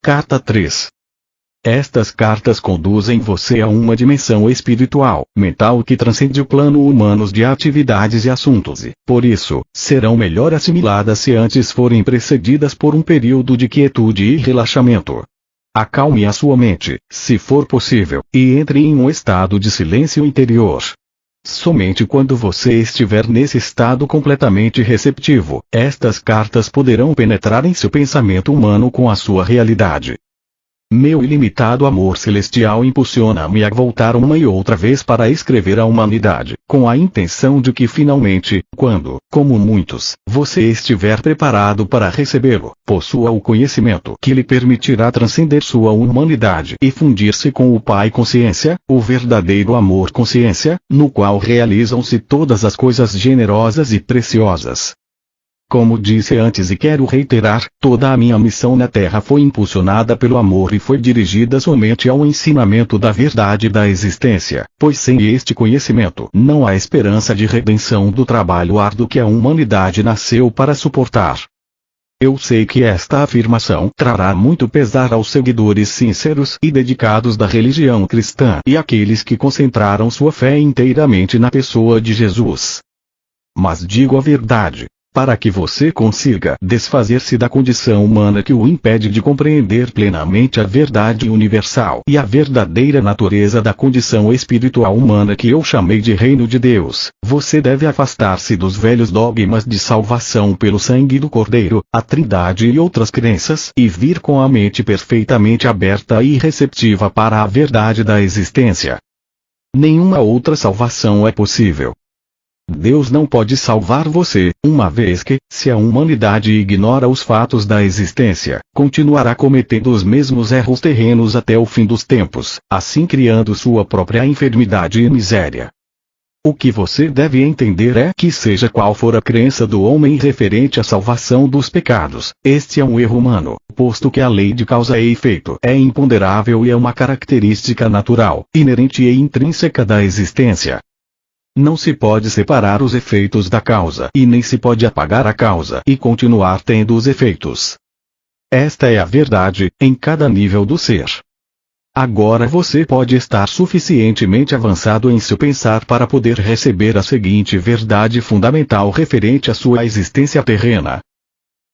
Carta 3. Estas cartas conduzem você a uma dimensão espiritual, mental que transcende o plano humano de atividades e assuntos e, por isso, serão melhor assimiladas se antes forem precedidas por um período de quietude e relaxamento. Acalme a sua mente, se for possível, e entre em um estado de silêncio interior. Somente quando você estiver nesse estado completamente receptivo, estas cartas poderão penetrar em seu pensamento humano com a sua realidade. Meu ilimitado amor celestial impulsiona-me a voltar uma e outra vez para escrever à humanidade, com a intenção de que finalmente, quando, como muitos, você estiver preparado para recebê-lo, possua o conhecimento que lhe permitirá transcender sua humanidade e fundir-se com o Pai Consciência, o verdadeiro amor Consciência, no qual realizam-se todas as coisas generosas e preciosas. Como disse antes e quero reiterar, toda a minha missão na Terra foi impulsionada pelo amor e foi dirigida somente ao ensinamento da verdade da existência, pois sem este conhecimento não há esperança de redenção do trabalho árduo que a humanidade nasceu para suportar. Eu sei que esta afirmação trará muito pesar aos seguidores sinceros e dedicados da religião cristã e àqueles que concentraram sua fé inteiramente na pessoa de Jesus. Mas digo a verdade. Para que você consiga desfazer-se da condição humana que o impede de compreender plenamente a verdade universal e a verdadeira natureza da condição espiritual humana que eu chamei de Reino de Deus, você deve afastar-se dos velhos dogmas de salvação pelo sangue do Cordeiro, a Trindade e outras crenças e vir com a mente perfeitamente aberta e receptiva para a verdade da existência. Nenhuma outra salvação é possível. Deus não pode salvar você, uma vez que, se a humanidade ignora os fatos da existência, continuará cometendo os mesmos erros terrenos até o fim dos tempos, assim criando sua própria enfermidade e miséria. O que você deve entender é que seja qual for a crença do homem referente à salvação dos pecados, este é um erro humano, posto que a lei de causa e efeito é imponderável e é uma característica natural, inerente e intrínseca da existência. Não se pode separar os efeitos da causa e nem se pode apagar a causa e continuar tendo os efeitos. Esta é a verdade, em cada nível do ser. Agora você pode estar suficientemente avançado em seu pensar para poder receber a seguinte verdade fundamental referente à sua existência terrena.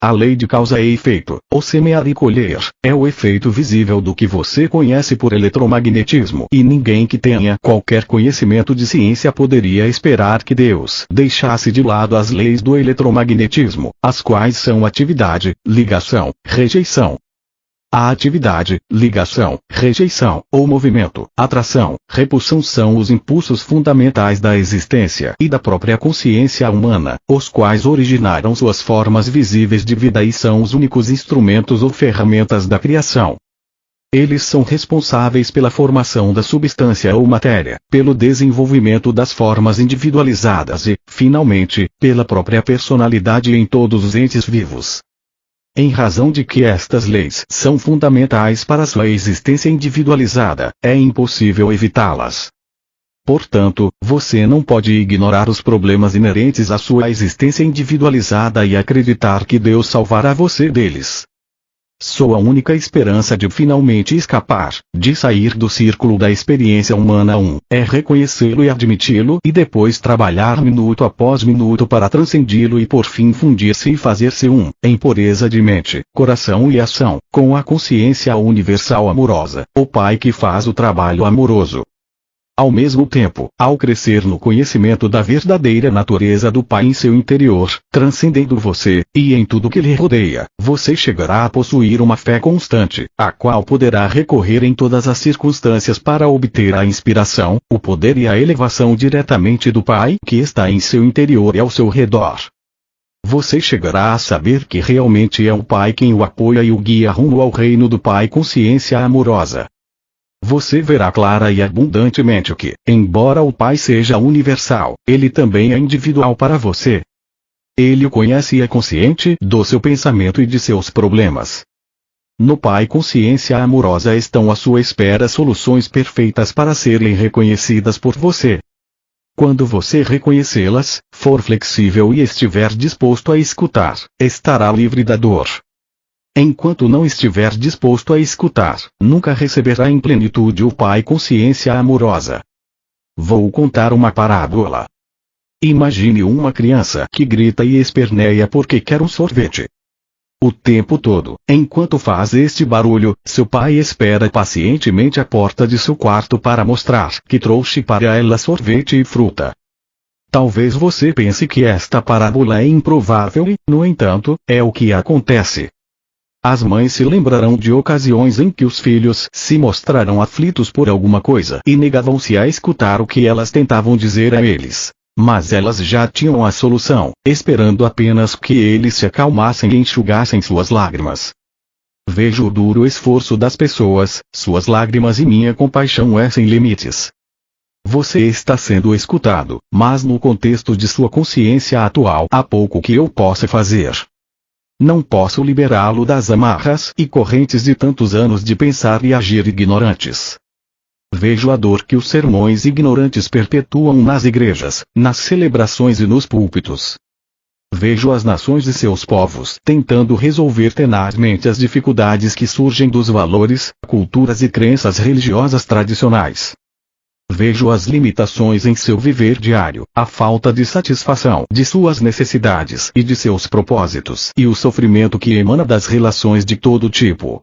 A lei de causa e efeito, ou semear e colher, é o efeito visível do que você conhece por eletromagnetismo e ninguém que tenha qualquer conhecimento de ciência poderia esperar que Deus deixasse de lado as leis do eletromagnetismo, as quais são atividade, ligação, rejeição. A atividade, ligação, rejeição, ou movimento, atração, repulsão são os impulsos fundamentais da existência e da própria consciência humana, os quais originaram suas formas visíveis de vida e são os únicos instrumentos ou ferramentas da criação. Eles são responsáveis pela formação da substância ou matéria, pelo desenvolvimento das formas individualizadas e, finalmente, pela própria personalidade em todos os entes vivos. Em razão de que estas leis são fundamentais para sua existência individualizada, é impossível evitá-las. Portanto, você não pode ignorar os problemas inerentes à sua existência individualizada e acreditar que Deus salvará você deles. Sua única esperança de finalmente escapar, de sair do círculo da experiência humana é reconhecê-lo e admiti-lo e depois trabalhar minuto após minuto para transcendi-lo e por fim fundir-se e fazer-se em pureza de mente, coração e ação, com a consciência universal amorosa, o Pai que faz o trabalho amoroso. Ao mesmo tempo, ao crescer no conhecimento da verdadeira natureza do Pai em seu interior, transcendendo você, e em tudo que lhe rodeia, você chegará a possuir uma fé constante, a qual poderá recorrer em todas as circunstâncias para obter a inspiração, o poder e a elevação diretamente do Pai que está em seu interior e ao seu redor. Você chegará a saber que realmente é o Pai quem o apoia e o guia rumo ao reino do Pai Consciência Amorosa. Você verá clara e abundantemente que, embora o Pai seja universal, ele também é individual para você. Ele o conhece e é consciente do seu pensamento e de seus problemas. No Pai Consciência Amorosa estão à sua espera soluções perfeitas para serem reconhecidas por você. Quando você reconhecê-las, for flexível e estiver disposto a escutar, estará livre da dor. Enquanto não estiver disposto a escutar, nunca receberá em plenitude o Pai consciência amorosa. Vou contar uma parábola. Imagine uma criança que grita e esperneia porque quer um sorvete. O tempo todo, enquanto faz este barulho, seu pai espera pacientemente à porta de seu quarto para mostrar que trouxe para ela sorvete e fruta. Talvez você pense que esta parábola é improvável e, no entanto, é o que acontece. As mães se lembrarão de ocasiões em que os filhos se mostraram aflitos por alguma coisa e negavam-se a escutar o que elas tentavam dizer a eles. Mas elas já tinham a solução, esperando apenas que eles se acalmassem e enxugassem suas lágrimas. Vejo o duro esforço das pessoas, suas lágrimas e minha compaixão é sem limites. Você está sendo escutado, mas no contexto de sua consciência atual há pouco que eu possa fazer. Não posso liberá-lo das amarras e correntes de tantos anos de pensar e agir ignorantes. Vejo a dor que os sermões ignorantes perpetuam nas igrejas, nas celebrações e nos púlpitos. Vejo as nações e seus povos tentando resolver tenazmente as dificuldades que surgem dos valores, culturas e crenças religiosas tradicionais. Vejo as limitações em seu viver diário, a falta de satisfação de suas necessidades e de seus propósitos e o sofrimento que emana das relações de todo tipo.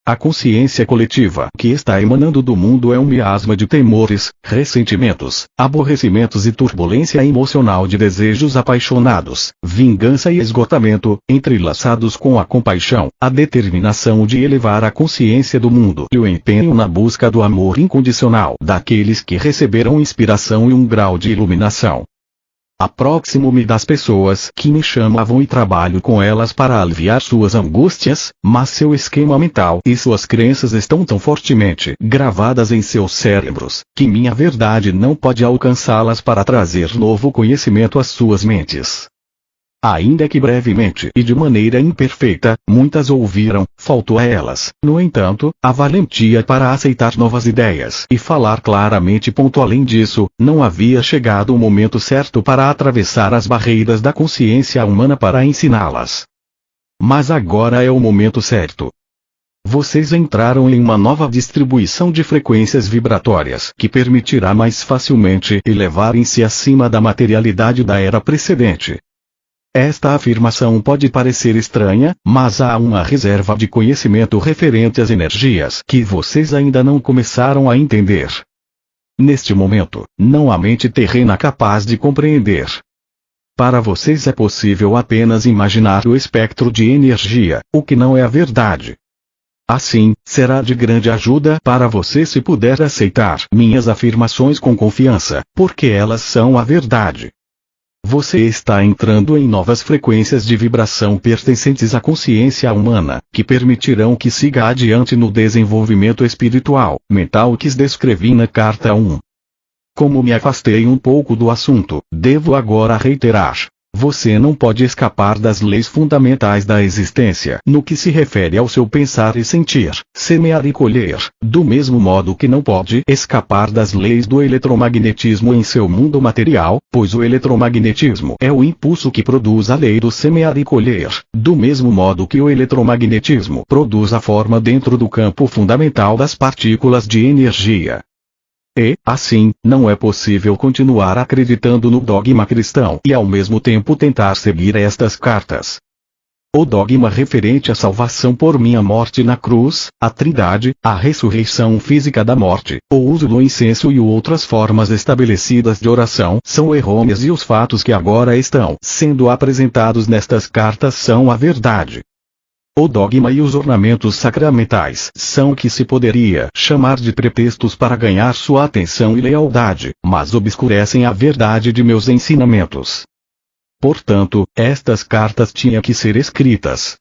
A consciência coletiva que está emanando do mundo é um miasma de temores, ressentimentos, aborrecimentos e turbulência emocional de desejos apaixonados, vingança e esgotamento, entrelaçados com a compaixão, a determinação de elevar a consciência do mundo e o empenho na busca do amor incondicional daqueles que receberam inspiração e um grau de iluminação. Aproximo-me das pessoas que me chamavam e trabalho com elas para aliviar suas angústias, mas seu esquema mental e suas crenças estão tão fortemente gravadas em seus cérebros, que minha verdade não pode alcançá-las para trazer novo conhecimento às suas mentes. Ainda que brevemente e de maneira imperfeita, muitas ouviram, faltou a elas, no entanto, a valentia para aceitar novas ideias e falar claramente. Além disso, não havia chegado o momento certo para atravessar as barreiras da consciência humana para ensiná-las. Mas agora é o momento certo. Vocês entraram em uma nova distribuição de frequências vibratórias que permitirá mais facilmente elevarem-se acima da materialidade da era precedente. Esta afirmação pode parecer estranha, mas há uma reserva de conhecimento referente às energias que vocês ainda não começaram a entender. Neste momento, não há mente terrena capaz de compreender. Para vocês é possível apenas imaginar o espectro de energia, o que não é a verdade. Assim, será de grande ajuda para você se puder aceitar minhas afirmações com confiança, porque elas são a verdade. Você está entrando em novas frequências de vibração pertencentes à consciência humana, que permitirão que siga adiante no desenvolvimento espiritual, mental que descrevi na carta 1. Como me afastei um pouco do assunto, devo agora reiterar. Você não pode escapar das leis fundamentais da existência no que se refere ao seu pensar e sentir, semear e colher, do mesmo modo que não pode escapar das leis do eletromagnetismo em seu mundo material, pois o eletromagnetismo é o impulso que produz a lei do semear e colher, do mesmo modo que o eletromagnetismo produz a forma dentro do campo fundamental das partículas de energia. E, assim, não é possível continuar acreditando no dogma cristão e ao mesmo tempo tentar seguir estas cartas. O dogma referente à salvação por minha morte na cruz, a Trindade, a ressurreição física da morte, o uso do incenso e outras formas estabelecidas de oração são errôneas e os fatos que agora estão sendo apresentados nestas cartas são a verdade. O dogma e os ornamentos sacramentais são o que se poderia chamar de pretextos para ganhar sua atenção e lealdade, mas obscurecem a verdade de meus ensinamentos. Portanto, estas cartas tinham que ser escritas.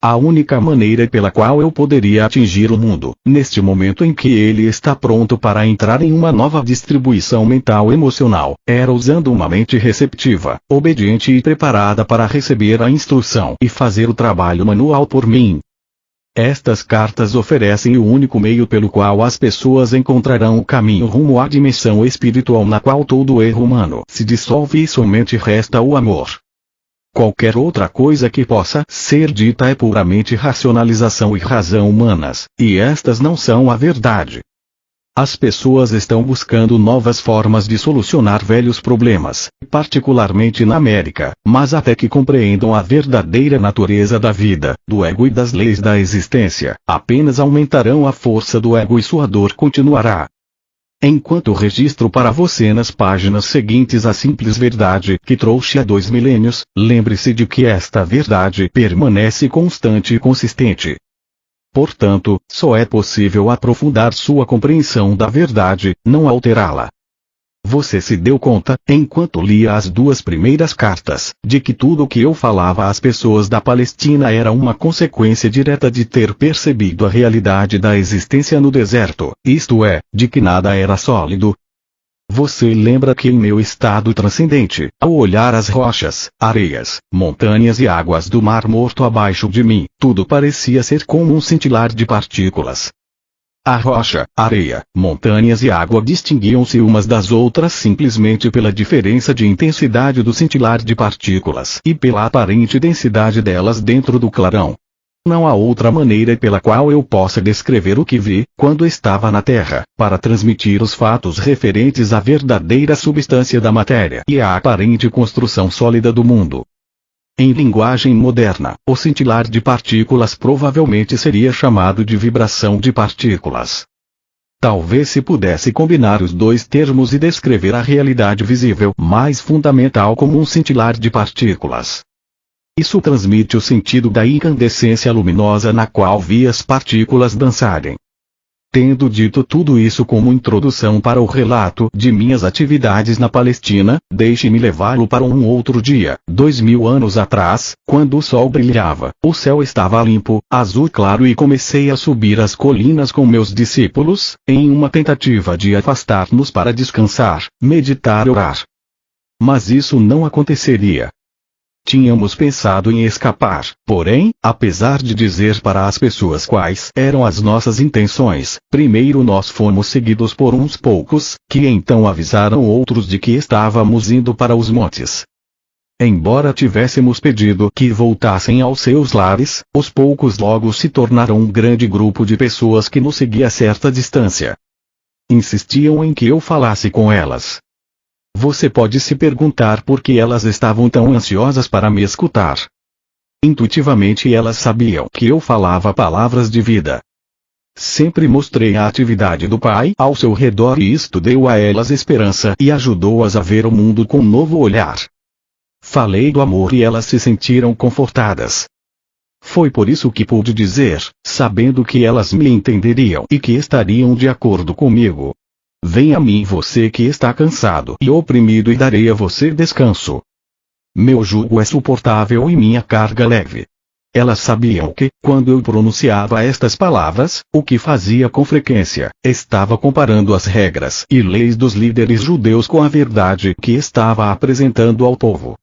A única maneira pela qual eu poderia atingir o mundo, neste momento em que ele está pronto para entrar em uma nova distribuição mental emocional, era usando uma mente receptiva, obediente e preparada para receber a instrução e fazer o trabalho manual por mim. Estas cartas oferecem o único meio pelo qual as pessoas encontrarão o caminho rumo à dimensão espiritual na qual todo erro humano se dissolve e somente resta o amor. Qualquer outra coisa que possa ser dita é puramente racionalização e razão humanas, e estas não são a verdade. As pessoas estão buscando novas formas de solucionar velhos problemas, particularmente na América, mas até que compreendam a verdadeira natureza da vida, do ego e das leis da existência, apenas aumentarão a força do ego e sua dor continuará. Enquanto registro para você nas páginas seguintes a simples verdade que trouxe há 2 milênios, lembre-se de que esta verdade permanece constante e consistente. Portanto, só é possível aprofundar sua compreensão da verdade, não alterá-la. Você se deu conta, enquanto lia as 2 primeiras cartas, de que tudo o que eu falava às pessoas da Palestina era uma consequência direta de ter percebido a realidade da existência no deserto, isto é, de que nada era sólido. Você lembra que em meu estado transcendente, ao olhar as rochas, areias, montanhas e águas do Mar Morto abaixo de mim, tudo parecia ser como um cintilar de partículas. A rocha, areia, montanhas e água distinguiam-se umas das outras simplesmente pela diferença de intensidade do cintilar de partículas e pela aparente densidade delas dentro do clarão. Não há outra maneira pela qual eu possa descrever o que vi, quando estava na Terra, para transmitir os fatos referentes à verdadeira substância da matéria e à aparente construção sólida do mundo. Em linguagem moderna, o cintilar de partículas provavelmente seria chamado de vibração de partículas. Talvez se pudesse combinar os 2 termos e descrever a realidade visível mais fundamental como um cintilar de partículas. Isso transmite o sentido da incandescência luminosa na qual vi as partículas dançarem. Tendo dito tudo isso como introdução para o relato de minhas atividades na Palestina, deixe-me levá-lo para um outro dia, 2000 anos atrás, quando o sol brilhava, o céu estava limpo, azul claro e comecei a subir as colinas com meus discípulos, em uma tentativa de afastar-nos para descansar, meditar e orar. Mas isso não aconteceria. Tínhamos pensado em escapar, porém, apesar de dizer para as pessoas quais eram as nossas intenções, primeiro nós fomos seguidos por uns poucos, que então avisaram outros de que estávamos indo para os montes. Embora tivéssemos pedido que voltassem aos seus lares, os poucos logo se tornaram um grande grupo de pessoas que nos seguia a certa distância. Insistiam em que eu falasse com elas. Você pode se perguntar por que elas estavam tão ansiosas para me escutar. Intuitivamente elas sabiam que eu falava palavras de vida. Sempre mostrei a atividade do Pai ao seu redor e isto deu a elas esperança e ajudou-as a ver o mundo com um novo olhar. Falei do amor e elas se sentiram confortadas. Foi por isso que pude dizer, sabendo que elas me entenderiam e que estariam de acordo comigo. Venha a mim você que está cansado e oprimido e darei a você descanso. Meu jugo é suportável e minha carga leve. Elas sabiam que, quando eu pronunciava estas palavras, o que fazia com frequência, estava comparando as regras e leis dos líderes judeus com a verdade que estava apresentando ao povo.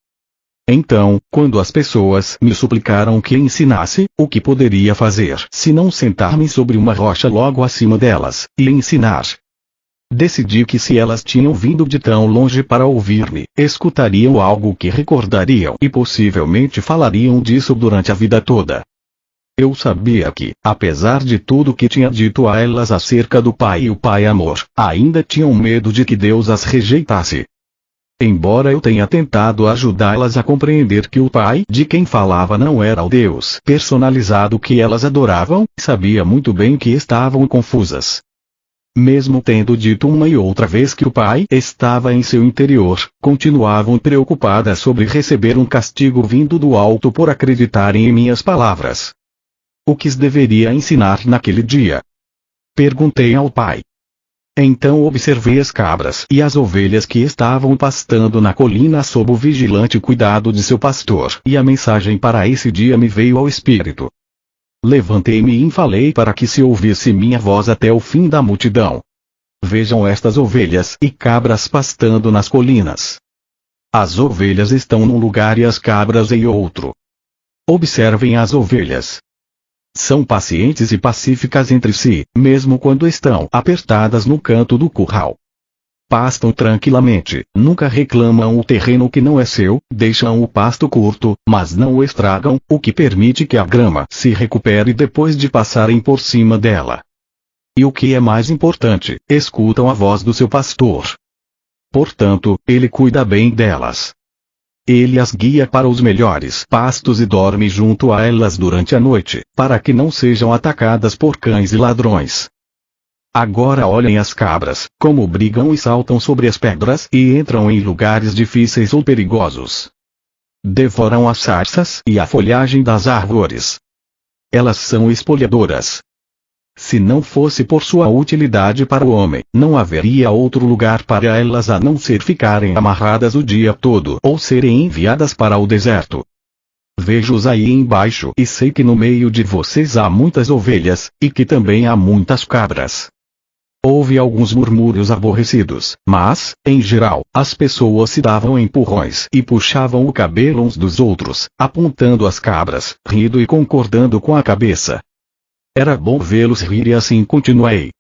Então, quando as pessoas me suplicaram que ensinasse, o que poderia fazer se não sentar-me sobre uma rocha logo acima delas, e ensinar? Decidi que se elas tinham vindo de tão longe para ouvir-me, escutariam algo que recordariam e possivelmente falariam disso durante a vida toda. Eu sabia que, apesar de tudo que tinha dito a elas acerca do Pai e o Pai Amor, ainda tinham medo de que Deus as rejeitasse. Embora eu tenha tentado ajudá-las a compreender que o Pai de quem falava não era o Deus personalizado que elas adoravam, sabia muito bem que estavam confusas. Mesmo tendo dito uma e outra vez que o Pai estava em seu interior, continuavam preocupadas sobre receber um castigo vindo do alto por acreditarem em minhas palavras. O que deveria ensinar naquele dia? Perguntei ao Pai. Então observei as cabras e as ovelhas que estavam pastando na colina sob o vigilante cuidado de seu pastor, e a mensagem para esse dia me veio ao espírito. Levantei-me e falei para que se ouvisse minha voz até o fim da multidão. Vejam estas ovelhas e cabras pastando nas colinas. As ovelhas estão num lugar e as cabras em outro. Observem as ovelhas. São pacientes e pacíficas entre si, mesmo quando estão apertadas no canto do curral. pastam tranquilamente, nunca reclamam o terreno que não é seu, deixam o pasto curto, mas não o estragam, o que permite que a grama se recupere depois de passarem por cima dela. E o que é mais importante, escutam a voz do seu pastor. Portanto, ele cuida bem delas. Ele as guia para os melhores pastos e dorme junto a elas durante a noite, para que não sejam atacadas por cães e ladrões. Agora olhem as cabras, como brigam e saltam sobre as pedras e entram em lugares difíceis ou perigosos. Devoram as sarças e a folhagem das árvores. Elas são espolhadoras. Se não fosse por sua utilidade para o homem, não haveria outro lugar para elas a não ser ficarem amarradas o dia todo ou serem enviadas para o deserto. Vejo-os aí embaixo e sei que no meio de vocês há muitas ovelhas, e que também há muitas cabras. Houve alguns murmúrios aborrecidos, mas, em geral, as pessoas se davam empurrões e puxavam o cabelo uns dos outros, apontando as cabras, rindo e concordando com a cabeça. Era bom vê-los rir e assim continuei.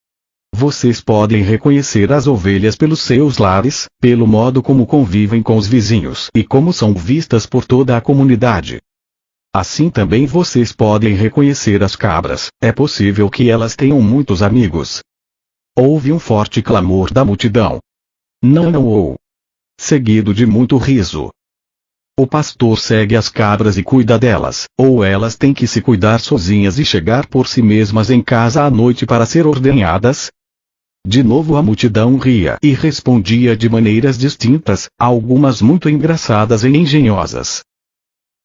Vocês podem reconhecer as ovelhas pelos seus lares, pelo modo como convivem com os vizinhos e como são vistas por toda a comunidade. Assim também vocês podem reconhecer as cabras, é possível que elas tenham muitos amigos. Houve um forte clamor da multidão. Não. Seguido de muito riso. O pastor segue as cabras e cuida delas, ou elas têm que se cuidar sozinhas e chegar por si mesmas em casa à noite para ser ordenhadas? De novo a multidão ria e respondia de maneiras distintas, algumas muito engraçadas e engenhosas.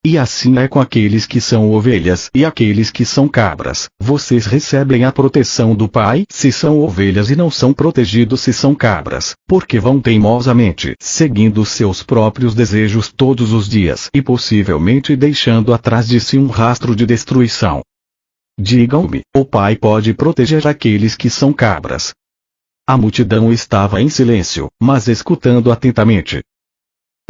E assim é com aqueles que são ovelhas e aqueles que são cabras. Vocês recebem a proteção do Pai se são ovelhas e não são protegidos se são cabras, porque vão teimosamente seguindo seus próprios desejos todos os dias e possivelmente deixando atrás de si um rastro de destruição. Digam-me, o Pai pode proteger aqueles que são cabras? A multidão estava em silêncio, mas escutando atentamente.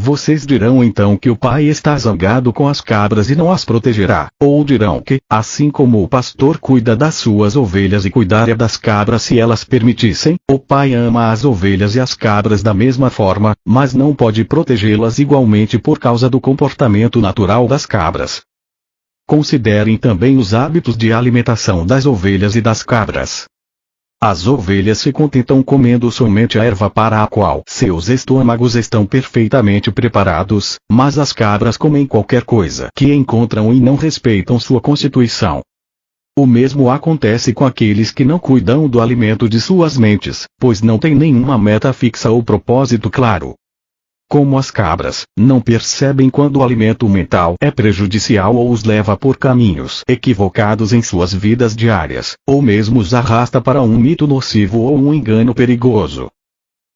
Vocês dirão então que o Pai está zangado com as cabras e não as protegerá, ou dirão que, assim como o pastor cuida das suas ovelhas e cuidaria das cabras se elas permitissem, o Pai ama as ovelhas e as cabras da mesma forma, mas não pode protegê-las igualmente por causa do comportamento natural das cabras. Considerem também os hábitos de alimentação das ovelhas e das cabras. As ovelhas se contentam comendo somente a erva para a qual seus estômagos estão perfeitamente preparados, mas as cabras comem qualquer coisa que encontram e não respeitam sua constituição. O mesmo acontece com aqueles que não cuidam do alimento de suas mentes, pois não têm nenhuma meta fixa ou propósito claro. Como as cabras, não percebem quando o alimento mental é prejudicial ou os leva por caminhos equivocados em suas vidas diárias, ou mesmo os arrasta para um mito nocivo ou um engano perigoso.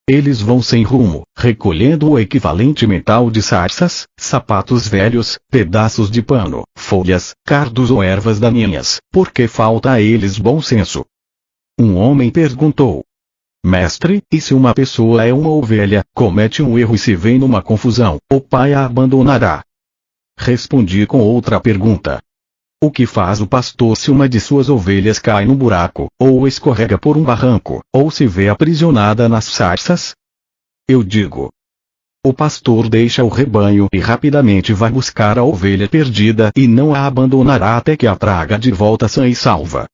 Eles vão sem rumo, recolhendo o equivalente mental de sarças, sapatos velhos, pedaços de pano, folhas, cardos ou ervas daninhas, porque falta a eles bom senso. Um homem perguntou: Mestre, e se uma pessoa é uma ovelha, comete um erro e se vê numa confusão, o Pai a abandonará? Respondi com outra pergunta. O que faz o pastor se uma de suas ovelhas cai num buraco, ou escorrega por um barranco, ou se vê aprisionada nas sarças? Eu digo: o pastor deixa o rebanho e rapidamente vai buscar a ovelha perdida e não a abandonará até que a traga de volta sã e salva.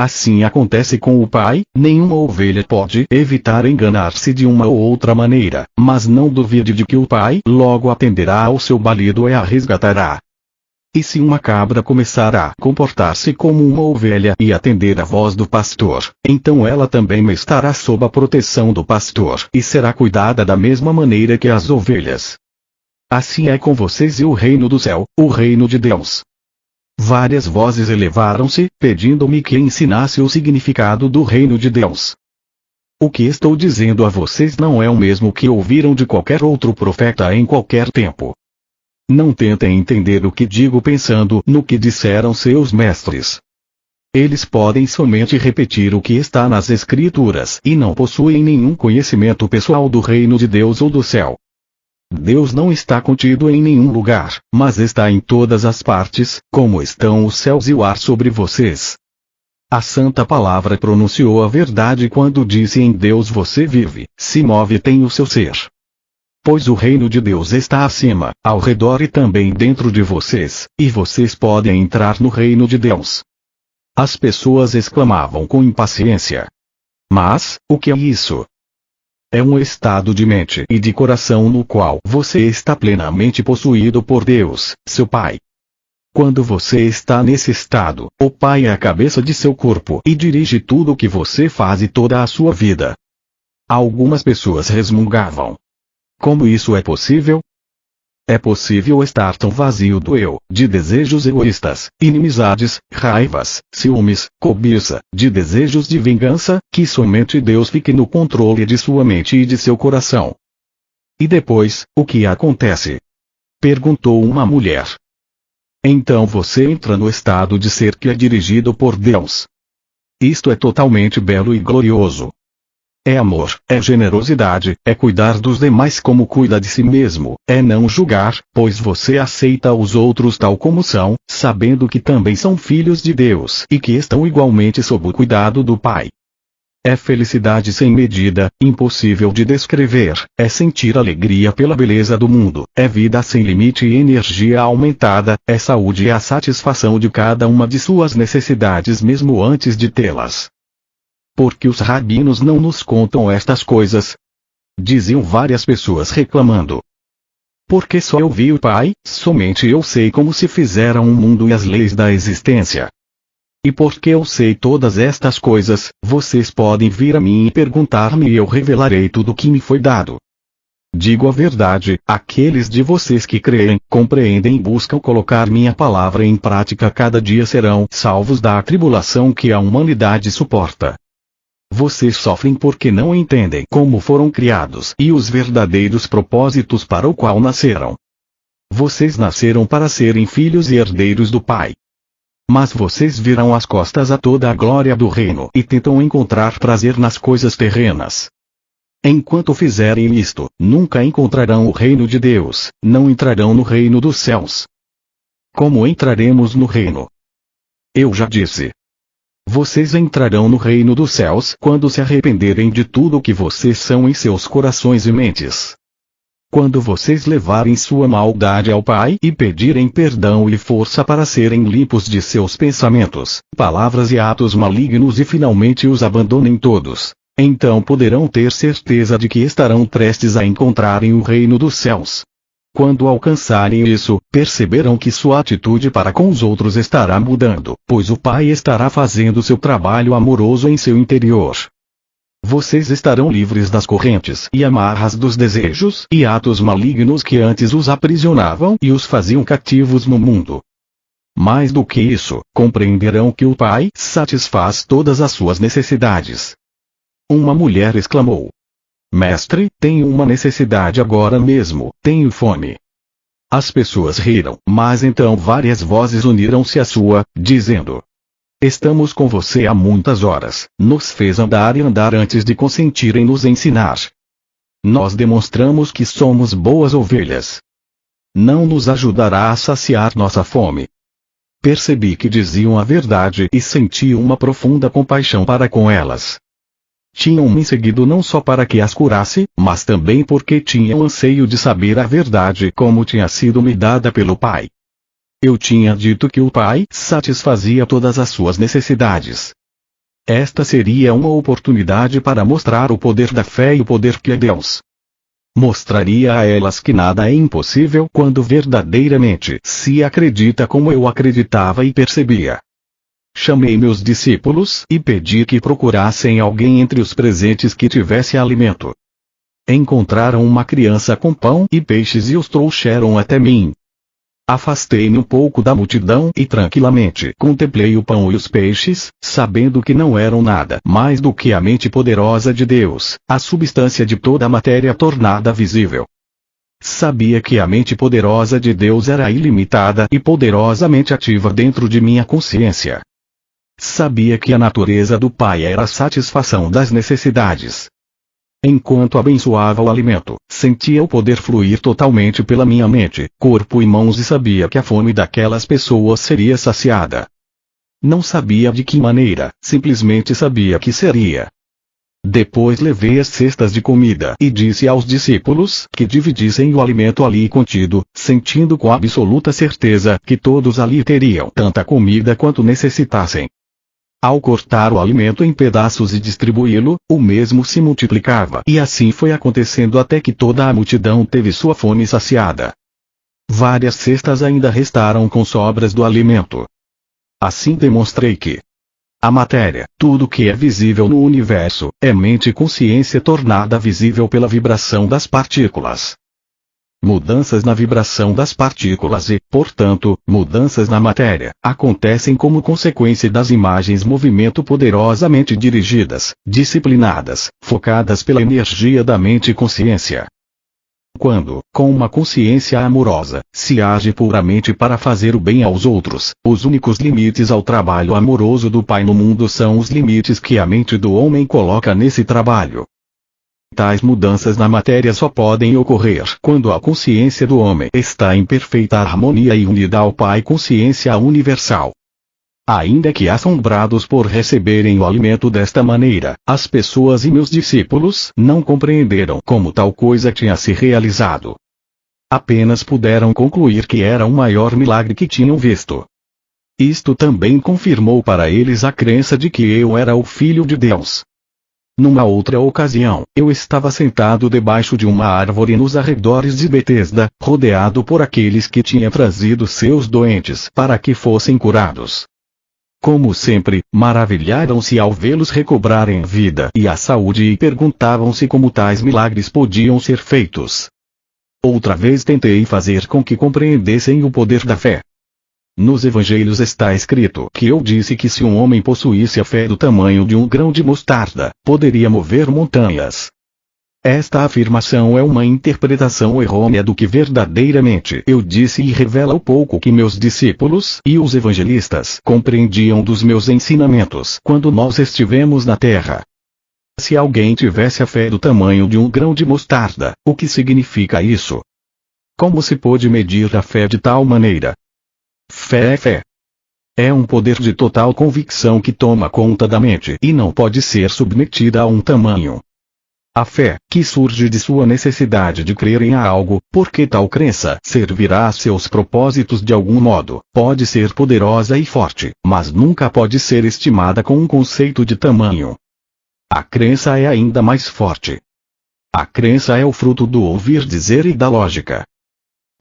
Assim acontece com o Pai, nenhuma ovelha pode evitar enganar-se de uma ou outra maneira, mas não duvide de que o Pai logo atenderá ao seu balido e a resgatará. E se uma cabra começar a comportar-se como uma ovelha e atender a voz do pastor, então ela também estará sob a proteção do pastor e será cuidada da mesma maneira que as ovelhas. Assim é com vocês e o reino do céu, o reino de Deus. Várias vozes elevaram-se, pedindo-me que ensinasse o significado do reino de Deus. O que estou dizendo a vocês não é o mesmo que ouviram de qualquer outro profeta em qualquer tempo. Não tentem entender o que digo pensando no que disseram seus mestres. Eles podem somente repetir o que está nas Escrituras e não possuem nenhum conhecimento pessoal do reino de Deus ou do céu. Deus não está contido em nenhum lugar, mas está em todas as partes, como estão os céus e o ar sobre vocês. A Santa Palavra pronunciou a verdade quando disse: em Deus você vive, se move e tem o seu ser. Pois o reino de Deus está acima, ao redor e também dentro de vocês, e vocês podem entrar no reino de Deus. As pessoas exclamavam com impaciência: mas, o que é isso? É um estado de mente e de coração no qual você está plenamente possuído por Deus, seu Pai. Quando você está nesse estado, o Pai é a cabeça de seu corpo e dirige tudo o que você faz e toda a sua vida. Algumas pessoas resmungavam: como isso é possível? É possível estar tão vazio do eu, de desejos egoístas, inimizades, raivas, ciúmes, cobiça, de desejos de vingança, que somente Deus fique no controle de sua mente e de seu coração. E depois, o que acontece? Perguntou uma mulher. Então você entra no estado de ser que é dirigido por Deus. Isto é totalmente belo e glorioso. É amor, é generosidade, é cuidar dos demais como cuida de si mesmo, é não julgar, pois você aceita os outros tal como são, sabendo que também são filhos de Deus e que estão igualmente sob o cuidado do Pai. É felicidade sem medida, impossível de descrever, é sentir alegria pela beleza do mundo, é vida sem limite e energia aumentada, é saúde e a satisfação de cada uma de suas necessidades mesmo antes de tê-las. Porque os rabinos não nos contam estas coisas? Diziam várias pessoas reclamando. Porque só eu vi o Pai, somente eu sei como se fizeram o mundo e as leis da existência. E porque eu sei todas estas coisas, vocês podem vir a mim e perguntar-me e eu revelarei tudo o que me foi dado. Digo a verdade, aqueles de vocês que creem, compreendem e buscam colocar minha palavra em prática cada dia serão salvos da tribulação que a humanidade suporta. Vocês sofrem porque não entendem como foram criados e os verdadeiros propósitos para o qual nasceram. Vocês nasceram para serem filhos e herdeiros do Pai. Mas vocês viram as costas a toda a glória do reino e tentam encontrar prazer nas coisas terrenas. Enquanto fizerem isto, nunca encontrarão o reino de Deus, não entrarão no reino dos céus. Como entraremos no reino? Eu já disse. Vocês entrarão no reino dos céus quando se arrependerem de tudo o que vocês são em seus corações e mentes. Quando vocês levarem sua maldade ao Pai e pedirem perdão e força para serem limpos de seus pensamentos, palavras e atos malignos e finalmente os abandonem todos, então poderão ter certeza de que estarão prestes a encontrarem o reino dos céus. Quando alcançarem isso, perceberão que sua atitude para com os outros estará mudando, pois o Pai estará fazendo seu trabalho amoroso em seu interior. Vocês estarão livres das correntes e amarras dos desejos e atos malignos que antes os aprisionavam e os faziam cativos no mundo. Mais do que isso, compreenderão que o Pai satisfaz todas as suas necessidades. Uma mulher exclamou: Mestre, tenho uma necessidade agora mesmo, tenho fome. As pessoas riram, mas então várias vozes uniram-se à sua, dizendo: Estamos com você há muitas horas, nos fez andar e andar antes de consentir em nos ensinar. Nós demonstramos que somos boas ovelhas. Não nos ajudará a saciar nossa fome. Percebi que diziam a verdade e senti uma profunda compaixão para com elas. Tinham-me seguido não só para que as curasse, mas também porque tinham anseio de saber a verdade como tinha sido me dada pelo Pai. Eu tinha dito que o Pai satisfazia todas as suas necessidades. Esta seria uma oportunidade para mostrar o poder da fé e o poder que é Deus. Mostraria a elas que nada é impossível quando verdadeiramente se acredita como eu acreditava e percebia. Chamei meus discípulos e pedi que procurassem alguém entre os presentes que tivesse alimento. Encontraram uma criança com pão e peixes e os trouxeram até mim. Afastei-me um pouco da multidão e tranquilamente contemplei o pão e os peixes, sabendo que não eram nada mais do que a mente poderosa de Deus, a substância de toda a matéria tornada visível. Sabia que a mente poderosa de Deus era ilimitada e poderosamente ativa dentro de minha consciência. Sabia que a natureza do Pai era a satisfação das necessidades. Enquanto abençoava o alimento, sentia o poder fluir totalmente pela minha mente, corpo e mãos e sabia que a fome daquelas pessoas seria saciada. Não sabia de que maneira, simplesmente sabia que seria. Depois levei as cestas de comida e disse aos discípulos que dividissem o alimento ali contido, sentindo com absoluta certeza que todos ali teriam tanta comida quanto necessitassem. Ao cortar o alimento em pedaços e distribuí-lo, o mesmo se multiplicava. E assim foi acontecendo até que toda a multidão teve sua fome saciada. Várias cestas ainda restaram com sobras do alimento. Assim demonstrei que a matéria, tudo que é visível no universo, é mente e consciência tornada visível pela vibração das partículas. Mudanças na vibração das partículas e, portanto, mudanças na matéria, acontecem como consequência das imagens movimento poderosamente dirigidas, disciplinadas, focadas pela energia da mente e consciência. Quando, com uma consciência amorosa, se age puramente para fazer o bem aos outros, os únicos limites ao trabalho amoroso do Pai no mundo são os limites que a mente do homem coloca nesse trabalho. Tais mudanças na matéria só podem ocorrer quando a consciência do homem está em perfeita harmonia e unida ao Pai Consciência Universal. Ainda que assombrados por receberem o alimento desta maneira, as pessoas e meus discípulos não compreenderam como tal coisa tinha se realizado. Apenas puderam concluir que era o maior milagre que tinham visto. Isto também confirmou para eles a crença de que eu era o Filho de Deus. Numa outra ocasião, eu estava sentado debaixo de uma árvore nos arredores de Betesda, rodeado por aqueles que tinham trazido seus doentes para que fossem curados. Como sempre, maravilharam-se ao vê-los recobrarem a vida e a saúde e perguntavam-se como tais milagres podiam ser feitos. Outra vez tentei fazer com que compreendessem o poder da fé. Nos evangelhos está escrito que eu disse que se um homem possuísse a fé do tamanho de um grão de mostarda, poderia mover montanhas. Esta afirmação é uma interpretação errônea do que verdadeiramente eu disse e revela o pouco que meus discípulos e os evangelistas compreendiam dos meus ensinamentos quando nós estivemos na Terra. Se alguém tivesse a fé do tamanho de um grão de mostarda, o que significa isso? Como se pode medir a fé de tal maneira? Fé é fé. É um poder de total convicção que toma conta da mente e não pode ser submetida a um tamanho. A fé, que surge de sua necessidade de crer em algo, porque tal crença servirá a seus propósitos de algum modo, pode ser poderosa e forte, mas nunca pode ser estimada com um conceito de tamanho. A crença é ainda mais forte. A crença é o fruto do ouvir dizer e da lógica.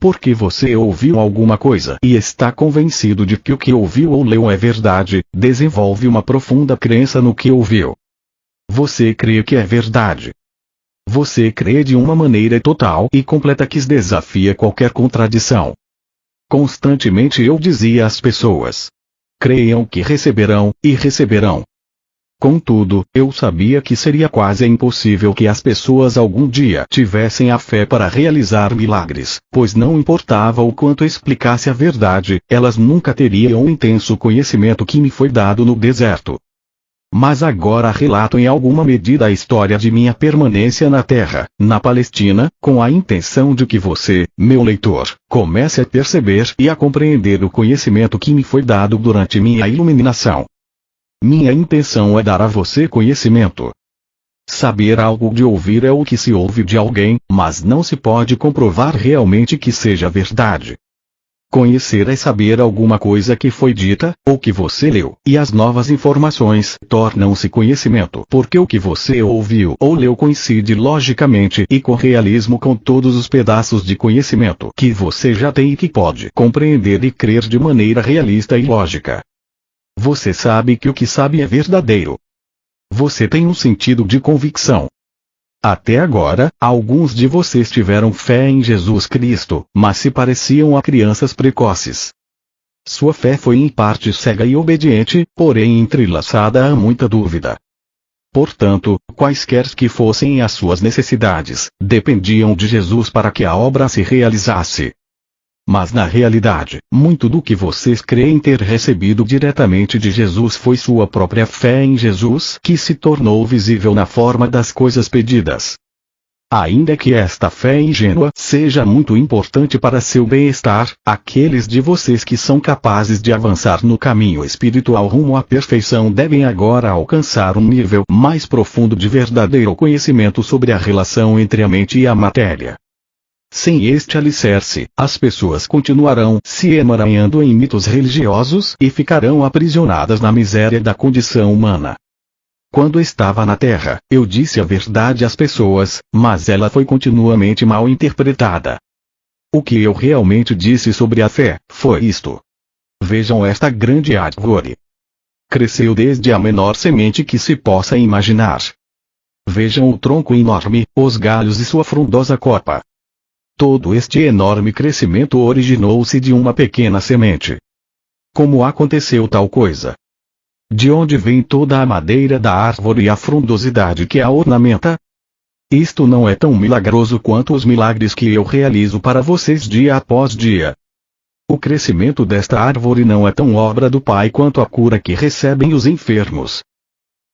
Porque você ouviu alguma coisa e está convencido de que o que ouviu ou leu é verdade, desenvolve uma profunda crença no que ouviu. Você crê que é verdade. Você crê de uma maneira total e completa que desafia qualquer contradição. Constantemente eu dizia às pessoas: creiam que receberão, e receberão. Contudo, eu sabia que seria quase impossível que as pessoas algum dia tivessem a fé para realizar milagres, pois não importava o quanto explicasse a verdade, elas nunca teriam o intenso conhecimento que me foi dado no deserto. Mas agora relato em alguma medida a história de minha permanência na Terra, na Palestina, com a intenção de que você, meu leitor, comece a perceber e a compreender o conhecimento que me foi dado durante minha iluminação. Minha intenção é dar a você conhecimento. Saber algo de ouvir é o que se ouve de alguém, mas não se pode comprovar realmente que seja verdade. Conhecer é saber alguma coisa que foi dita, ou que você leu, e as novas informações tornam-se conhecimento porque o que você ouviu ou leu coincide logicamente e com realismo com todos os pedaços de conhecimento que você já tem e que pode compreender e crer de maneira realista e lógica. Você sabe que o que sabe é verdadeiro. Você tem um sentido de convicção. Até agora, alguns de vocês tiveram fé em Jesus Cristo, mas se pareciam a crianças precoces. Sua fé foi em parte cega e obediente, porém entrelaçada a muita dúvida. Portanto, quaisquer que fossem as suas necessidades, dependiam de Jesus para que a obra se realizasse. Mas na realidade, muito do que vocês creem ter recebido diretamente de Jesus foi sua própria fé em Jesus que se tornou visível na forma das coisas pedidas. Ainda que esta fé ingênua seja muito importante para seu bem-estar, aqueles de vocês que são capazes de avançar no caminho espiritual rumo à perfeição devem agora alcançar um nível mais profundo de verdadeiro conhecimento sobre a relação entre a mente e a matéria. Sem este alicerce, as pessoas continuarão se emaranhando em mitos religiosos e ficarão aprisionadas na miséria da condição humana. Quando estava na Terra, eu disse a verdade às pessoas, mas ela foi continuamente mal interpretada. O que eu realmente disse sobre a fé foi isto. Vejam esta grande árvore. Cresceu desde a menor semente que se possa imaginar. Vejam o tronco enorme, os galhos e sua frondosa copa. Todo este enorme crescimento originou-se de uma pequena semente. Como aconteceu tal coisa? De onde vem toda a madeira da árvore e a frondosidade que a ornamenta? Isto não é tão milagroso quanto os milagres que eu realizo para vocês dia após dia. O crescimento desta árvore não é tão obra do Pai quanto a cura que recebem os enfermos.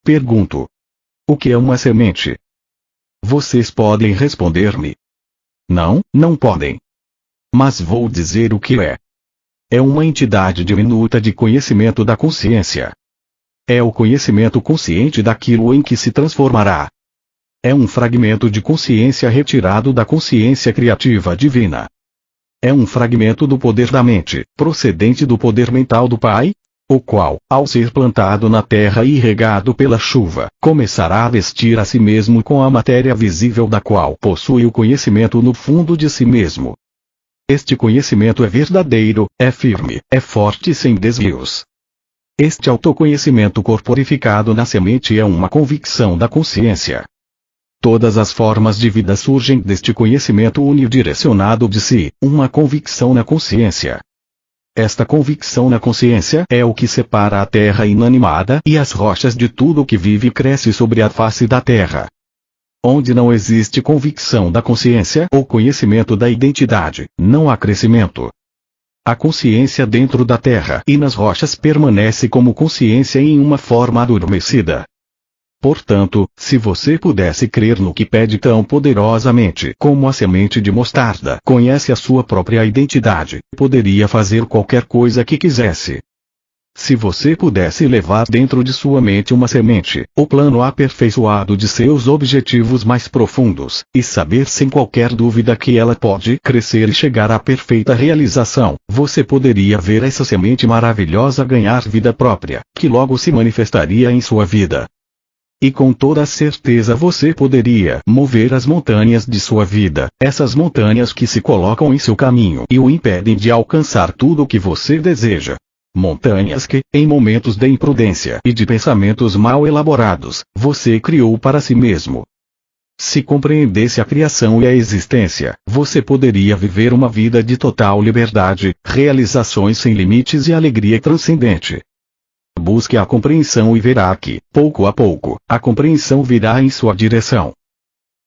Pergunto: o que é uma semente? Vocês podem responder-me. Não, não podem. Mas vou dizer o que é. É uma entidade diminuta de conhecimento da consciência. É o conhecimento consciente daquilo em que se transformará. É um fragmento de consciência retirado da consciência criativa divina. É um fragmento do poder da mente, procedente do poder mental do Pai, o qual, ao ser plantado na terra e regado pela chuva, começará a vestir a si mesmo com a matéria visível da qual possui o conhecimento no fundo de si mesmo. Este conhecimento é verdadeiro, é firme, é forte sem desvios. Este autoconhecimento corporificado na semente é uma convicção da consciência. Todas as formas de vida surgem deste conhecimento unidirecionado de si, uma convicção na consciência. Esta convicção na consciência é o que separa a terra inanimada e as rochas de tudo o que vive e cresce sobre a face da terra. Onde não existe convicção da consciência ou conhecimento da identidade, não há crescimento. A consciência dentro da terra e nas rochas permanece como consciência em uma forma adormecida. Portanto, se você pudesse crer no que pede tão poderosamente como a semente de mostarda conhece a sua própria identidade, poderia fazer qualquer coisa que quisesse. Se você pudesse levar dentro de sua mente uma semente, o plano aperfeiçoado de seus objetivos mais profundos, e saber sem qualquer dúvida que ela pode crescer e chegar à perfeita realização, você poderia ver essa semente maravilhosa ganhar vida própria, que logo se manifestaria em sua vida. E com toda certeza você poderia mover as montanhas de sua vida, essas montanhas que se colocam em seu caminho e o impedem de alcançar tudo o que você deseja. Montanhas que, em momentos de imprudência e de pensamentos mal elaborados, você criou para si mesmo. Se compreendesse a criação e a existência, você poderia viver uma vida de total liberdade, realizações sem limites e alegria transcendente. Busque a compreensão e verá que, pouco a pouco, a compreensão virá em sua direção.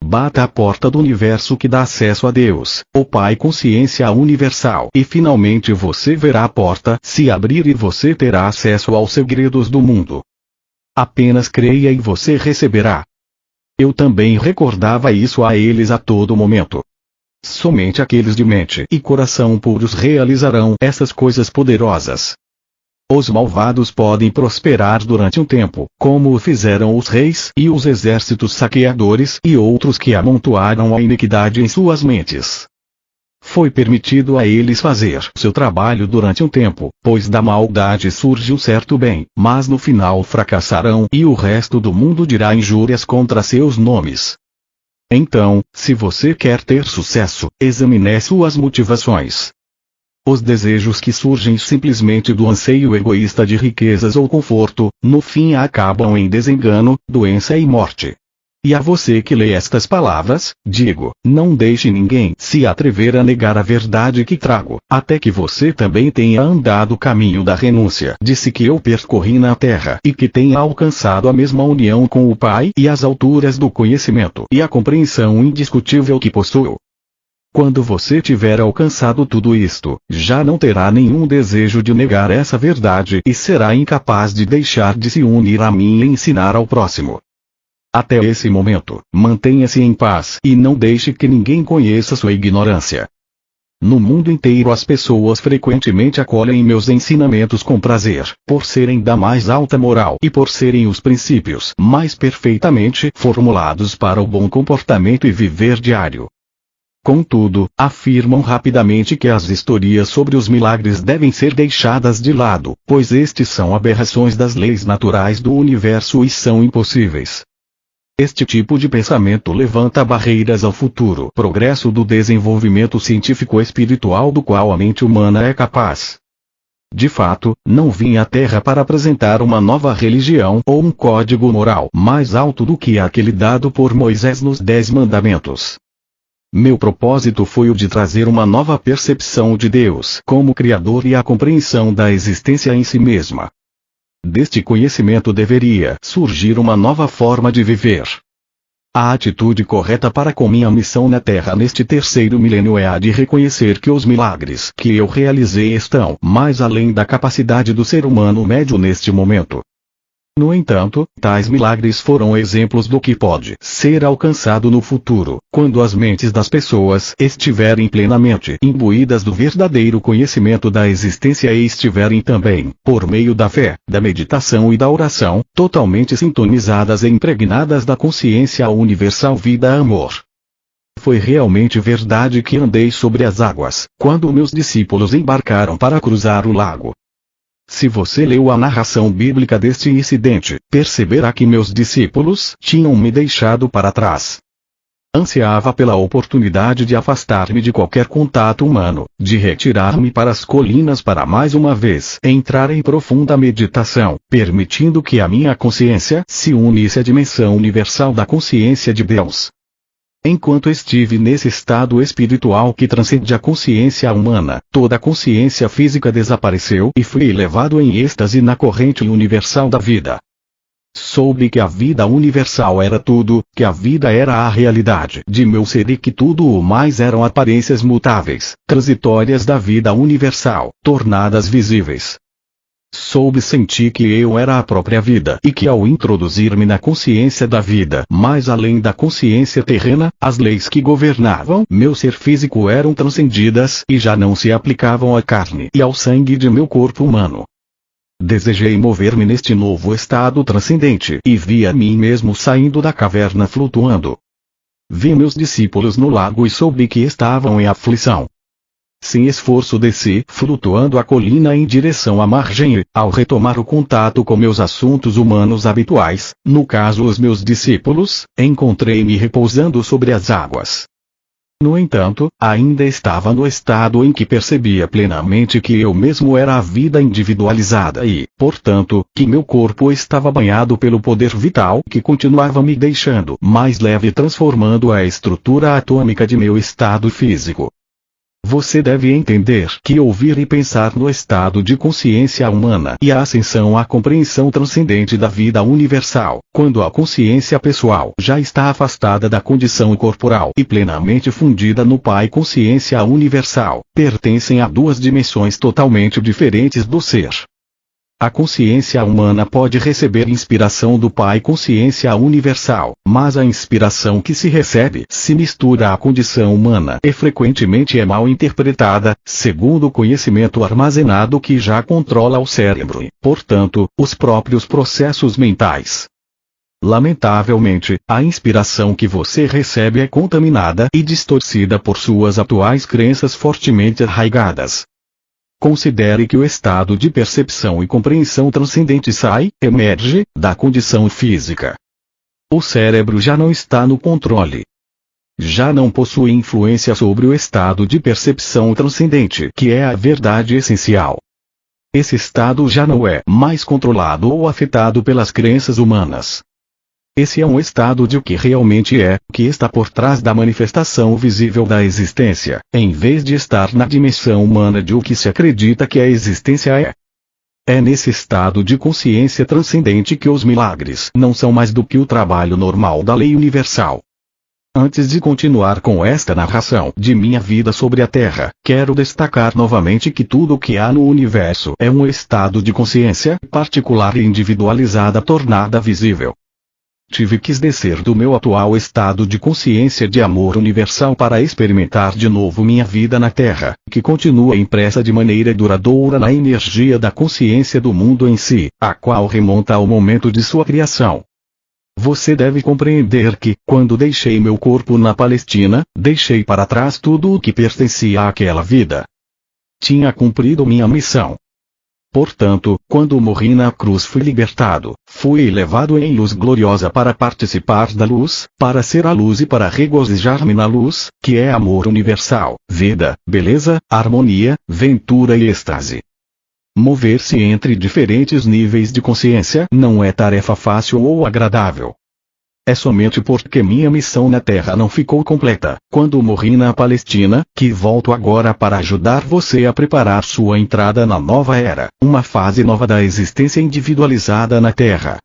Bata a porta do universo que dá acesso a Deus, o Pai Consciência Universal, e finalmente você verá a porta se abrir e você terá acesso aos segredos do mundo. Apenas creia e você receberá. Eu também recordava isso a eles a todo momento. Somente aqueles de mente e coração puros realizarão essas coisas poderosas. Os malvados podem prosperar durante um tempo, como o fizeram os reis e os exércitos saqueadores e outros que amontoaram a iniquidade em suas mentes. Foi permitido a eles fazer seu trabalho durante um tempo, pois da maldade surge um certo bem, mas no final fracassarão e o resto do mundo dirá injúrias contra seus nomes. Então, se você quer ter sucesso, examine suas motivações. Os desejos que surgem simplesmente do anseio egoísta de riquezas ou conforto, no fim acabam em desengano, doença e morte. E a você que lê estas palavras, digo, não deixe ninguém se atrever a negar a verdade que trago, até que você também tenha andado o caminho da renúncia. Disse que eu percorri na terra e que tenha alcançado a mesma união com o Pai e as alturas do conhecimento e a compreensão indiscutível que possuo. Quando você tiver alcançado tudo isto, já não terá nenhum desejo de negar essa verdade e será incapaz de deixar de se unir a mim e ensinar ao próximo. Até esse momento, mantenha-se em paz e não deixe que ninguém conheça sua ignorância. No mundo inteiro as pessoas frequentemente acolhem meus ensinamentos com prazer, por serem da mais alta moral e por serem os princípios mais perfeitamente formulados para o bom comportamento e viver diário. Contudo, afirmam rapidamente que as historias sobre os milagres devem ser deixadas de lado, pois estes são aberrações das leis naturais do universo e são impossíveis. Este tipo de pensamento levanta barreiras ao futuro progresso do desenvolvimento científico-espiritual do qual a mente humana é capaz. De fato, não vim à Terra para apresentar uma nova religião ou um código moral mais alto do que aquele dado por Moisés nos 10 Mandamentos. Meu propósito foi o de trazer uma nova percepção de Deus como Criador e a compreensão da existência em si mesma. Deste conhecimento deveria surgir uma nova forma de viver. A atitude correta para com minha missão na Terra neste terceiro milênio é a de reconhecer que os milagres que eu realizei estão mais além da capacidade do ser humano médio neste momento. No entanto, tais milagres foram exemplos do que pode ser alcançado no futuro, quando as mentes das pessoas estiverem plenamente imbuídas do verdadeiro conhecimento da existência e estiverem também, por meio da fé, da meditação e da oração, totalmente sintonizadas e impregnadas da consciência universal vida-amor. Foi realmente verdade que andei sobre as águas, quando meus discípulos embarcaram para cruzar o lago. Se você leu a narração bíblica deste incidente, perceberá que meus discípulos tinham me deixado para trás. Ansiava pela oportunidade de afastar-me de qualquer contato humano, de retirar-me para as colinas para mais uma vez entrar em profunda meditação, permitindo que a minha consciência se unisse à dimensão universal da consciência de Deus. Enquanto estive nesse estado espiritual que transcende a consciência humana, toda a consciência física desapareceu e fui levado em êxtase na corrente universal da vida. Soube que a vida universal era tudo, que a vida era a realidade de meu ser e que tudo o mais eram aparências mutáveis, transitórias da vida universal, tornadas visíveis. Soube sentir que eu era a própria vida e que ao introduzir-me na consciência da vida, mais além da consciência terrena, as leis que governavam meu ser físico eram transcendidas e já não se aplicavam à carne e ao sangue de meu corpo humano. Desejei mover-me neste novo estado transcendente e vi a mim mesmo saindo da caverna flutuando. Vi meus discípulos no lago e soube que estavam em aflição. Sem esforço desci, flutuando a colina em direção à margem e, ao retomar o contato com meus assuntos humanos habituais, no caso os meus discípulos, encontrei-me repousando sobre as águas. No entanto, ainda estava no estado em que percebia plenamente que eu mesmo era a vida individualizada e, portanto, que meu corpo estava banhado pelo poder vital que continuava me deixando mais leve, transformando a estrutura atômica de meu estado físico. Você deve entender que ouvir e pensar no estado de consciência humana e a ascensão à compreensão transcendente da vida universal, quando a consciência pessoal já está afastada da condição corporal e plenamente fundida no Pai consciência universal, pertencem a duas dimensões totalmente diferentes do ser. A consciência humana pode receber inspiração do Pai consciência universal, mas a inspiração que se recebe se mistura à condição humana e frequentemente é mal interpretada, segundo o conhecimento armazenado que já controla o cérebro e, portanto, os próprios processos mentais. Lamentavelmente, a inspiração que você recebe é contaminada e distorcida por suas atuais crenças fortemente arraigadas. Considere que o estado de percepção e compreensão transcendente emerge, da condição física. O cérebro já não está no controle. Já não possui influência sobre o estado de percepção transcendente, que é a verdade essencial. Esse estado já não é mais controlado ou afetado pelas crenças humanas. Esse é um estado de o que realmente é, que está por trás da manifestação visível da existência, em vez de estar na dimensão humana de o que se acredita que a existência é. É nesse estado de consciência transcendente que os milagres não são mais do que o trabalho normal da lei universal. Antes de continuar com esta narração de minha vida sobre a Terra, quero destacar novamente que tudo o que há no universo é um estado de consciência particular e individualizada tornada visível. tive que descer do meu atual estado de consciência de amor universal para experimentar de novo minha vida na Terra, que continua impressa de maneira duradoura na energia da consciência do mundo em si, a qual remonta ao momento de sua criação. Você deve compreender que, quando deixei meu corpo na Palestina, deixei para trás tudo o que pertencia àquela vida. Tinha cumprido minha missão. Portanto, quando morri na cruz fui libertado, fui elevado em luz gloriosa para participar da luz, para ser a luz e para regozijar-me na luz, que é amor universal, vida, beleza, harmonia, ventura e êxtase. Mover-se entre diferentes níveis de consciência não é tarefa fácil ou agradável. É somente porque minha missão na Terra não ficou completa, quando morri na Palestina, que volto agora para ajudar você a preparar sua entrada na nova era, uma fase nova da existência individualizada na Terra.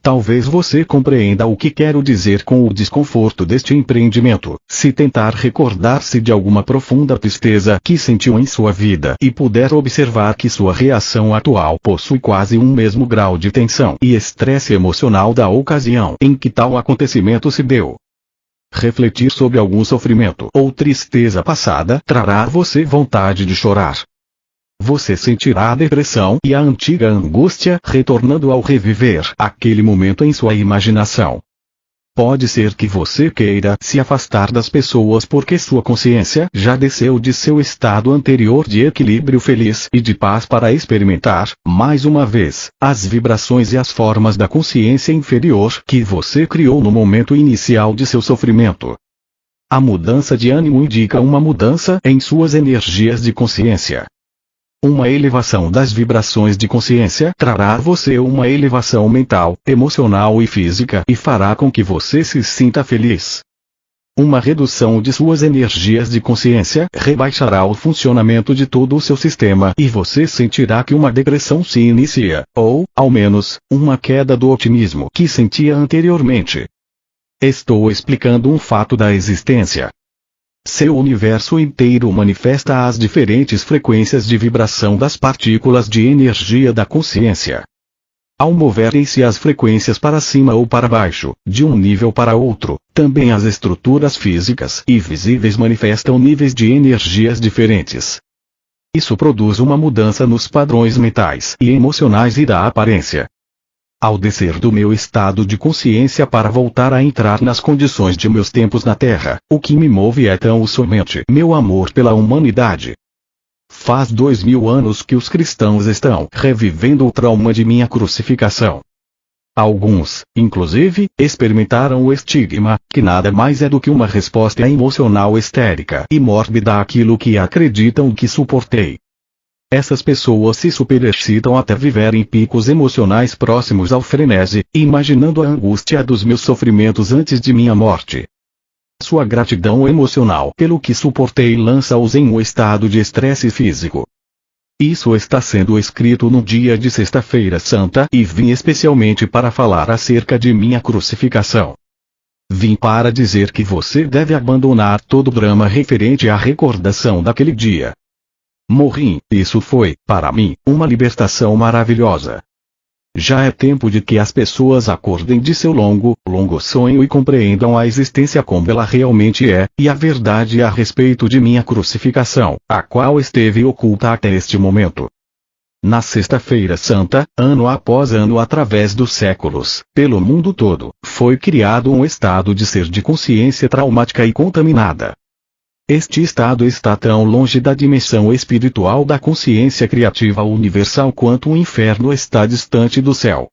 Talvez você compreenda o que quero dizer com o desconforto deste empreendimento, se tentar recordar-se de alguma profunda tristeza que sentiu em sua vida e puder observar que sua reação atual possui quase um mesmo grau de tensão e estresse emocional da ocasião em que tal acontecimento se deu. Refletir sobre algum sofrimento ou tristeza passada trará a você vontade de chorar. Você sentirá a depressão e a antiga angústia retornando ao reviver aquele momento em sua imaginação. Pode ser que você queira se afastar das pessoas porque sua consciência já desceu de seu estado anterior de equilíbrio feliz e de paz para experimentar, mais uma vez, as vibrações e as formas da consciência inferior que você criou no momento inicial de seu sofrimento. A mudança de ânimo indica uma mudança em suas energias de consciência. Uma elevação das vibrações de consciência trará a você uma elevação mental, emocional e física e fará com que você se sinta feliz. Uma redução de suas energias de consciência rebaixará o funcionamento de todo o seu sistema e você sentirá que uma depressão se inicia, ou, ao menos, uma queda do otimismo que sentia anteriormente. Estou explicando um fato da existência. Seu universo inteiro manifesta as diferentes frequências de vibração das partículas de energia da consciência. Ao moverem-se as frequências para cima ou para baixo, de um nível para outro, também as estruturas físicas e visíveis manifestam níveis de energias diferentes. Isso produz uma mudança nos padrões mentais e emocionais e da aparência. Ao descer do meu estado de consciência para voltar a entrar nas condições de meus tempos na Terra, o que me move é tão somente meu amor pela humanidade. Faz 2000 anos que os cristãos estão revivendo o trauma de minha crucificação. Alguns, inclusive, experimentaram o estigma, que nada mais é do que uma resposta emocional histérica e mórbida àquilo que acreditam que suportei. Essas pessoas se superexcitam até viverem picos emocionais próximos ao frenesi, imaginando a angústia dos meus sofrimentos antes de minha morte. Sua gratidão emocional pelo que suportei lança-os em um estado de estresse físico. Isso está sendo escrito no dia de Sexta-feira Santa e vim especialmente para falar acerca de minha crucificação. Vim para dizer que você deve abandonar todo o drama referente à recordação daquele dia. Morri, isso foi, para mim, uma libertação maravilhosa. Já é tempo de que as pessoas acordem de seu longo sonho e compreendam a existência como ela realmente é, e a verdade a respeito de minha crucificação, a qual esteve oculta até este momento. Na Sexta-feira Santa, ano após ano através dos séculos, pelo mundo todo, foi criado um estado de ser de consciência traumática e contaminada. Este estado está tão longe da dimensão espiritual da consciência criativa universal quanto o inferno está distante do céu.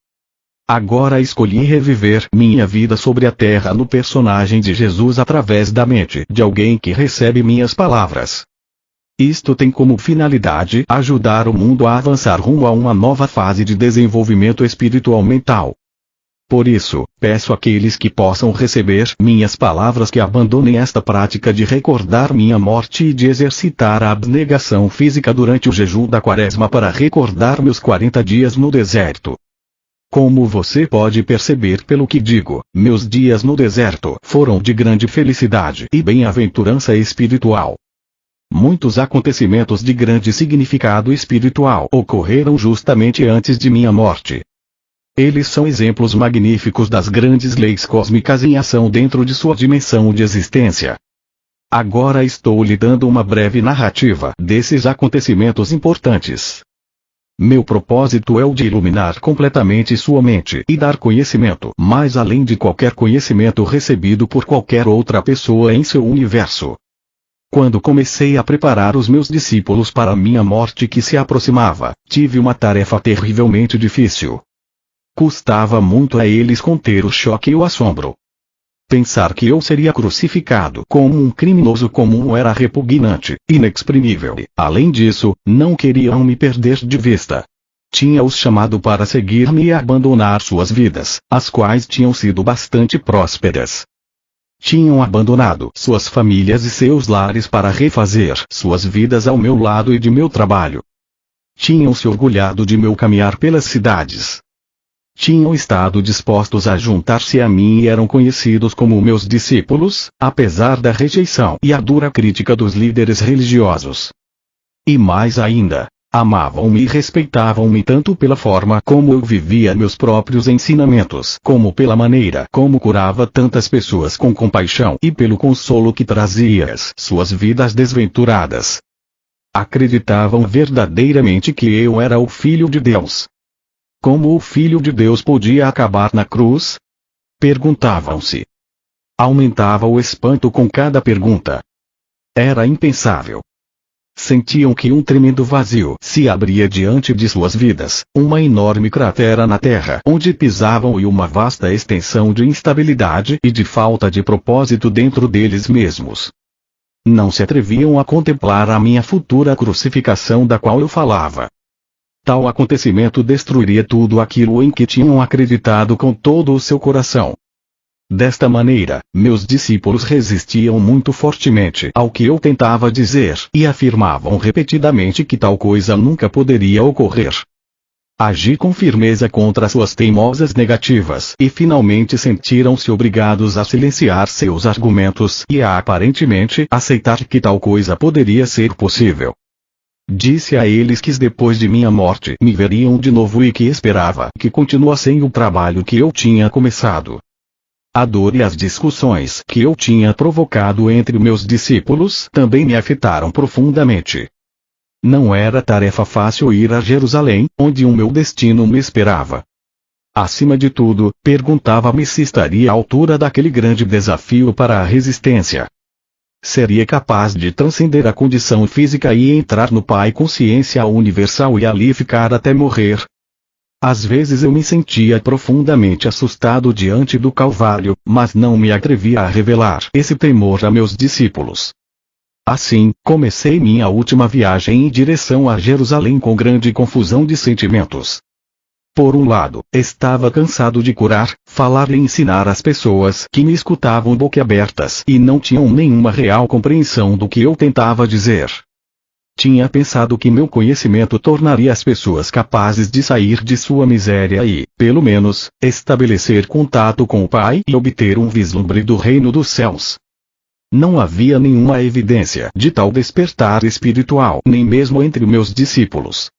Agora escolhi reviver minha vida sobre a terra no personagem de Jesus através da mente de alguém que recebe minhas palavras. Isto tem como finalidade ajudar o mundo a avançar rumo a uma nova fase de desenvolvimento espiritual mental. Por isso, peço àqueles que possam receber minhas palavras que abandonem esta prática de recordar minha morte e de exercitar a abnegação física durante o jejum da Quaresma para recordar meus 40 dias no deserto. Como você pode perceber pelo que digo, meus dias no deserto foram de grande felicidade e bem-aventurança espiritual. Muitos acontecimentos de grande significado espiritual ocorreram justamente antes de minha morte. Eles são exemplos magníficos das grandes leis cósmicas em ação dentro de sua dimensão de existência. Agora estou lhe dando uma breve narrativa desses acontecimentos importantes. Meu propósito é o de iluminar completamente sua mente e dar conhecimento mais além de qualquer conhecimento recebido por qualquer outra pessoa em seu universo. Quando comecei a preparar os meus discípulos para minha morte que se aproximava, tive uma tarefa terrivelmente difícil. Custava muito a eles conter o choque e o assombro. Pensar que eu seria crucificado como um criminoso comum era repugnante, inexprimível. Além disso, não queriam me perder de vista. Tinha-os chamado para seguir-me e abandonar suas vidas, as quais tinham sido bastante prósperas. Tinham abandonado suas famílias e seus lares para refazer suas vidas ao meu lado e de meu trabalho. Tinham se orgulhado de meu caminhar pelas cidades. Tinham estado dispostos a juntar-se a mim e eram conhecidos como meus discípulos, apesar da rejeição e a dura crítica dos líderes religiosos. E mais ainda, amavam-me e respeitavam-me tanto pela forma como eu vivia meus próprios ensinamentos, como pela maneira como curava tantas pessoas com compaixão e pelo consolo que trazia às suas vidas desventuradas. Acreditavam verdadeiramente que eu era o Filho de Deus. Como o Filho de Deus podia acabar na cruz? Perguntavam-se. Aumentava o espanto com cada pergunta. Era impensável. Sentiam que um tremendo vazio se abria diante de suas vidas, uma enorme cratera na terra onde pisavam e uma vasta extensão de instabilidade e de falta de propósito dentro deles mesmos. Não se atreviam a contemplar a minha futura crucificação da qual eu falava. Tal acontecimento destruiria tudo aquilo em que tinham acreditado com todo o seu coração. Desta maneira, meus discípulos resistiam muito fortemente ao que eu tentava dizer e afirmavam repetidamente que tal coisa nunca poderia ocorrer. Agi com firmeza contra suas teimosas negativas e finalmente sentiram-se obrigados a silenciar seus argumentos e a aparentemente aceitar que tal coisa poderia ser possível. Disse a eles que depois de minha morte me veriam de novo e que esperava que continuassem o trabalho que eu tinha começado. A dor e as discussões que eu tinha provocado entre meus discípulos também me afetaram profundamente. Não era tarefa fácil ir a Jerusalém, onde o meu destino me esperava. Acima de tudo, perguntava-me se estaria à altura daquele grande desafio para a resistência. Seria capaz de transcender a condição física e entrar no Pai Consciência Universal e ali ficar até morrer? Às vezes eu me sentia profundamente assustado diante do Calvário, mas não me atrevia a revelar esse temor a meus discípulos. Assim, comecei minha última viagem em direção a Jerusalém com grande confusão de sentimentos. Por um lado, estava cansado de curar, falar e ensinar as pessoas que me escutavam boquiabertas e não tinham nenhuma real compreensão do que eu tentava dizer. Tinha pensado que meu conhecimento tornaria as pessoas capazes de sair de sua miséria e, pelo menos, estabelecer contato com o Pai e obter um vislumbre do reino dos céus. Não havia nenhuma evidência de tal despertar espiritual, nem mesmo entre meus discípulos.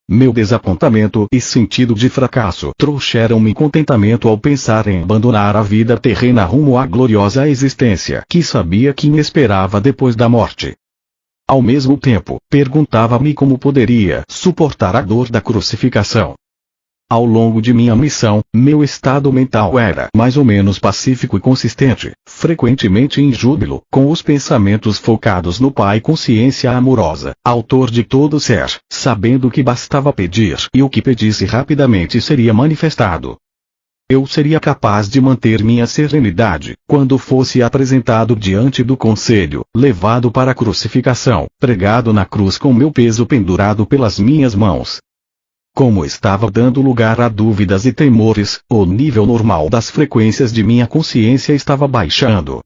Meu desapontamento e sentido de fracasso trouxeram-me contentamento ao pensar em abandonar a vida terrena rumo à gloriosa existência que sabia que me esperava depois da morte. Ao mesmo tempo, perguntava-me como poderia suportar a dor da crucificação. Ao longo de minha missão, meu estado mental era mais ou menos pacífico e consistente, frequentemente em júbilo, com os pensamentos focados no Pai Consciência Amorosa, autor de todo ser, sabendo que bastava pedir e o que pedisse rapidamente seria manifestado. Eu seria capaz de manter minha serenidade, quando fosse apresentado diante do conselho, levado para a crucificação, pregado na cruz com meu peso pendurado pelas minhas mãos. Como estava dando lugar a dúvidas e temores, o nível normal das frequências de minha consciência estava baixando.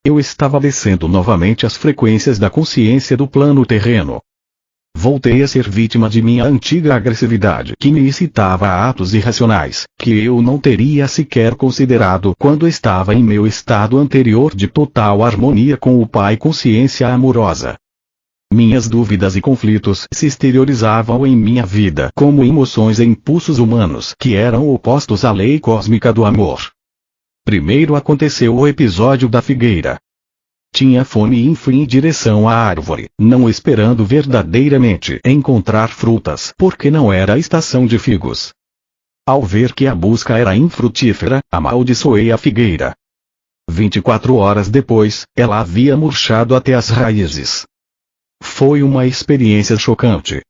Eu estava descendo novamente as frequências da consciência do plano terreno. Voltei a ser vítima de minha antiga agressividade que me incitava a atos irracionais, que eu não teria sequer considerado quando estava em meu estado anterior de total harmonia com o Pai Consciência Amorosa. Minhas dúvidas e conflitos se exteriorizavam em minha vida como emoções e impulsos humanos que eram opostos à lei cósmica do amor. Primeiro aconteceu o episódio da figueira. Tinha fome e fui em direção à árvore, não esperando verdadeiramente encontrar frutas, porque não era a estação de figos. Ao ver que a busca era infrutífera, amaldiçoei a figueira. 24 horas depois, ela havia murchado até as raízes. Foi uma experiência chocante.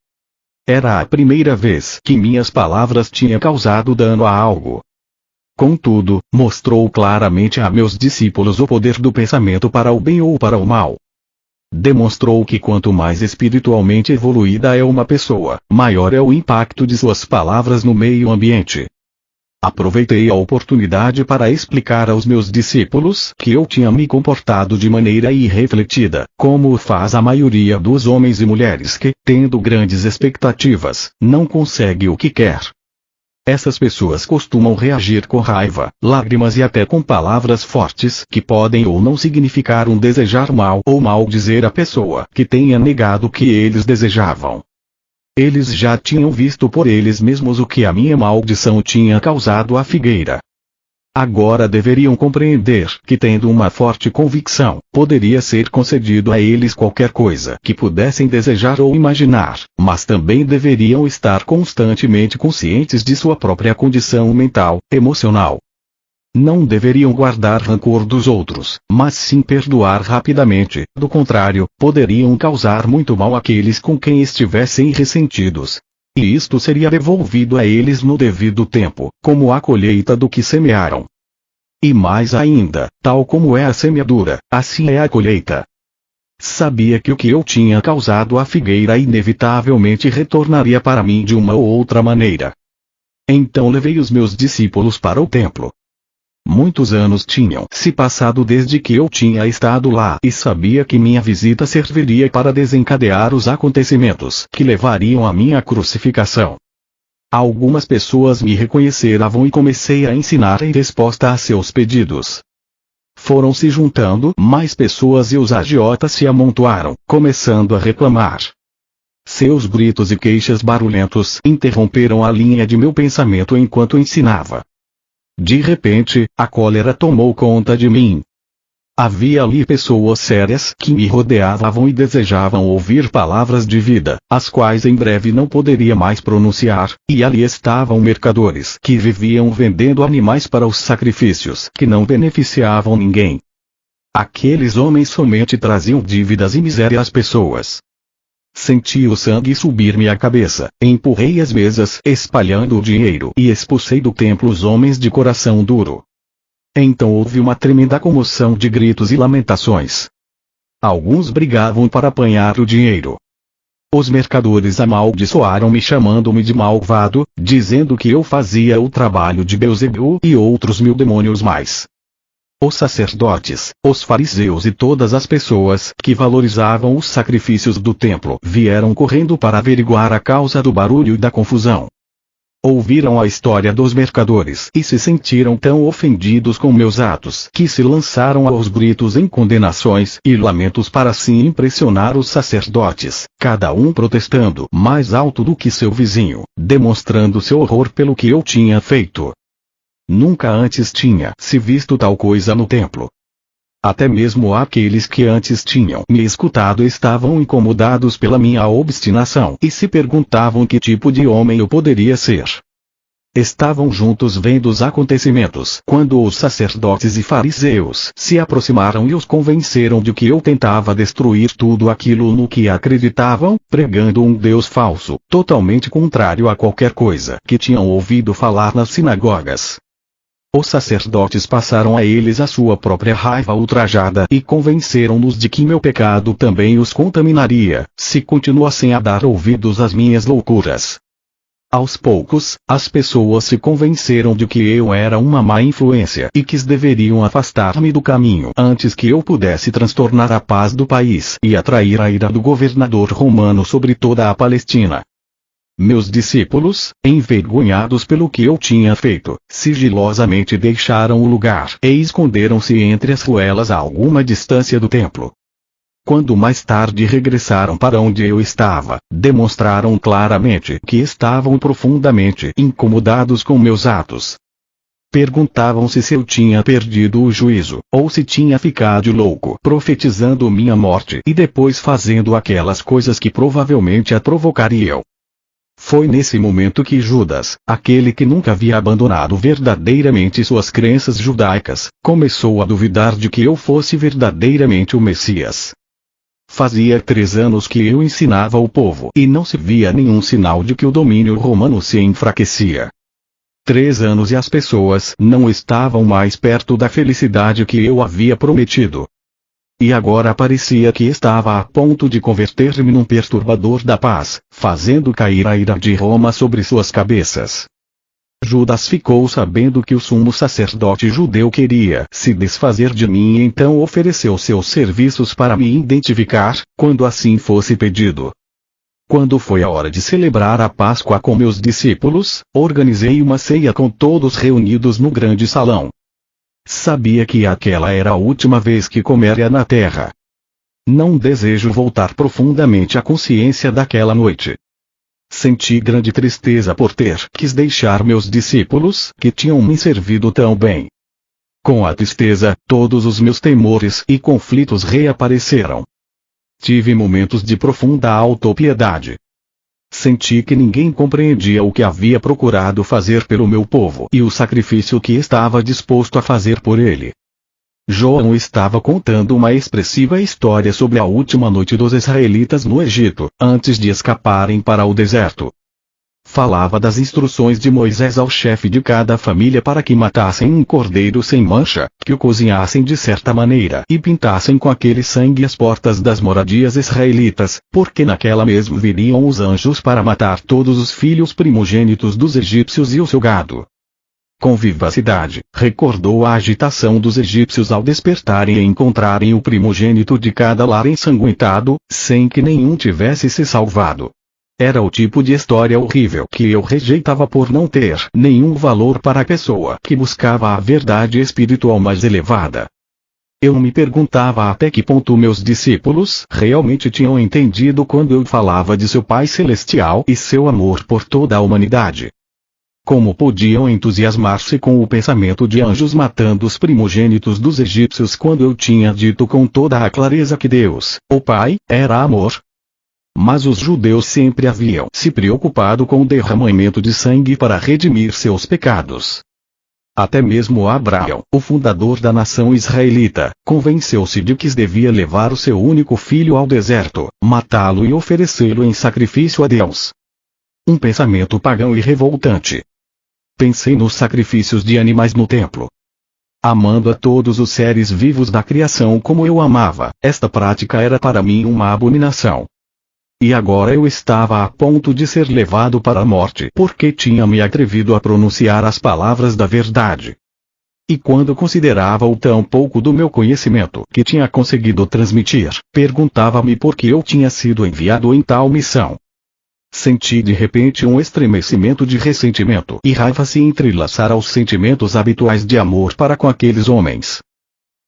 Era a primeira vez que minhas palavras tinham causado dano a algo. Contudo, mostrou claramente a meus discípulos o poder do pensamento para o bem ou para o mal. Demonstrou que quanto mais espiritualmente evoluída é uma pessoa, maior é o impacto de suas palavras no meio ambiente. Aproveitei a oportunidade para explicar aos meus discípulos que eu tinha me comportado de maneira irrefletida, como faz a maioria dos homens e mulheres que, tendo grandes expectativas, não consegue o que quer. Essas pessoas costumam reagir com raiva, lágrimas e até com palavras fortes que podem ou não significar um desejar mal ou maldizer a pessoa que tenha negado o que eles desejavam. Eles já tinham visto por eles mesmos o que a minha maldição tinha causado à figueira. Agora deveriam compreender que, tendo uma forte convicção, poderia ser concedido a eles qualquer coisa que pudessem desejar ou imaginar, mas também deveriam estar constantemente conscientes de sua própria condição mental, emocional. Não deveriam guardar rancor dos outros, mas sim perdoar rapidamente, do contrário, poderiam causar muito mal àqueles com quem estivessem ressentidos. E isto seria devolvido a eles no devido tempo, como a colheita do que semearam. E mais ainda, tal como é a semeadura, assim é a colheita. Sabia que o que eu tinha causado à figueira inevitavelmente retornaria para mim de uma ou outra maneira. Então levei os meus discípulos para o templo. Muitos anos tinham se passado desde que eu tinha estado lá e sabia que minha visita serviria para desencadear os acontecimentos que levariam à minha crucificação. Algumas pessoas me reconheceram e comecei a ensinar em resposta a seus pedidos. Foram se juntando mais pessoas e os agiotas se amontoaram, começando a reclamar. Seus gritos e queixas barulhentos interromperam a linha de meu pensamento enquanto ensinava. De repente, a cólera tomou conta de mim. Havia ali pessoas sérias que me rodeavam e desejavam ouvir palavras de vida, as quais em breve não poderia mais pronunciar, e ali estavam mercadores que viviam vendendo animais para os sacrifícios que não beneficiavam ninguém. Aqueles homens somente traziam dívidas e miséria às pessoas. Senti o sangue subir-me à cabeça, empurrei as mesas espalhando o dinheiro e expulsei do templo os homens de coração duro. Então houve uma tremenda comoção de gritos e lamentações. Alguns brigavam para apanhar o dinheiro. Os mercadores amaldiçoaram-me chamando-me de malvado, dizendo que eu fazia o trabalho de Beelzebul e outros 1000 demônios mais. Os sacerdotes, os fariseus e todas as pessoas que valorizavam os sacrifícios do templo vieram correndo para averiguar a causa do barulho e da confusão. Ouviram a história dos mercadores e se sentiram tão ofendidos com meus atos que se lançaram aos gritos em condenações e lamentos para assim impressionar os sacerdotes, cada um protestando mais alto do que seu vizinho, demonstrando seu horror pelo que eu tinha feito. Nunca antes tinha se visto tal coisa no templo. Até mesmo aqueles que antes tinham me escutado estavam incomodados pela minha obstinação e se perguntavam que tipo de homem eu poderia ser. Estavam juntos vendo os acontecimentos quando os sacerdotes e fariseus se aproximaram e os convenceram de que eu tentava destruir tudo aquilo no que acreditavam, pregando um Deus falso, totalmente contrário a qualquer coisa que tinham ouvido falar nas sinagogas. Os sacerdotes passaram a eles a sua própria raiva ultrajada e convenceram-nos de que meu pecado também os contaminaria, se continuassem a dar ouvidos às minhas loucuras. Aos poucos, as pessoas se convenceram de que eu era uma má influência e que deveriam afastar-me do caminho antes que eu pudesse transtornar a paz do país e atrair a ira do governador romano sobre toda a Palestina. Meus discípulos, envergonhados pelo que eu tinha feito, sigilosamente deixaram o lugar e esconderam-se entre as ruelas a alguma distância do templo. Quando mais tarde regressaram para onde eu estava, demonstraram claramente que estavam profundamente incomodados com meus atos. Perguntavam-se se eu tinha perdido o juízo, ou se tinha ficado louco profetizando minha morte e depois fazendo aquelas coisas que provavelmente a provocariam. Foi nesse momento que Judas, aquele que nunca havia abandonado verdadeiramente suas crenças judaicas, começou a duvidar de que eu fosse verdadeiramente o Messias. Fazia 3 anos que eu ensinava o povo e não se via nenhum sinal de que o domínio romano se enfraquecia. 3 anos e as pessoas não estavam mais perto da felicidade que eu havia prometido. E agora parecia que estava a ponto de converter-me num perturbador da paz, fazendo cair a ira de Roma sobre suas cabeças. Judas ficou sabendo que o sumo sacerdote judeu queria se desfazer de mim e então ofereceu seus serviços para me identificar, quando assim fosse pedido. Quando foi a hora de celebrar a Páscoa com meus discípulos, organizei uma ceia com todos reunidos no grande salão. Sabia que aquela era a última vez que comeria na terra. Não desejo voltar profundamente à consciência daquela noite. Senti grande tristeza por ter que deixar meus discípulos, que tinham me servido tão bem. Com a tristeza, todos os meus temores e conflitos reapareceram. Tive momentos de profunda autopiedade. Senti que ninguém compreendia o que havia procurado fazer pelo meu povo e o sacrifício que estava disposto a fazer por ele. João estava contando uma expressiva história sobre a última noite dos israelitas no Egito, antes de escaparem para o deserto. Falava das instruções de Moisés ao chefe de cada família para que matassem um cordeiro sem mancha, que o cozinhassem de certa maneira e pintassem com aquele sangue as portas das moradias israelitas, porque naquela mesmo viriam os anjos para matar todos os filhos primogênitos dos egípcios e o seu gado. Com vivacidade, recordou a agitação dos egípcios ao despertarem e encontrarem o primogênito de cada lar ensanguentado, sem que nenhum tivesse se salvado. Era o tipo de história horrível que eu rejeitava por não ter nenhum valor para a pessoa que buscava a verdade espiritual mais elevada. Eu me perguntava até que ponto meus discípulos realmente tinham entendido quando eu falava de seu Pai Celestial e seu amor por toda a humanidade. Como podiam entusiasmar-se com o pensamento de anjos matando os primogênitos dos egípcios quando eu tinha dito com toda a clareza que Deus, o Pai, era amor? Mas os judeus sempre haviam se preocupado com o derramamento de sangue para redimir seus pecados. Até mesmo Abraão, o fundador da nação israelita, convenceu-se de que devia levar o seu único filho ao deserto, matá-lo e oferecê-lo em sacrifício a Deus. Um pensamento pagão e revoltante. Pensei nos sacrifícios de animais no templo. Amando a todos os seres vivos da criação como eu amava, esta prática era para mim uma abominação. E agora eu estava a ponto de ser levado para a morte porque tinha me atrevido a pronunciar as palavras da verdade. E quando considerava o tão pouco do meu conhecimento que tinha conseguido transmitir, perguntava-me por que eu tinha sido enviado em tal missão. Senti de repente um estremecimento de ressentimento e raiva se entrelaçar aos sentimentos habituais de amor para com aqueles homens.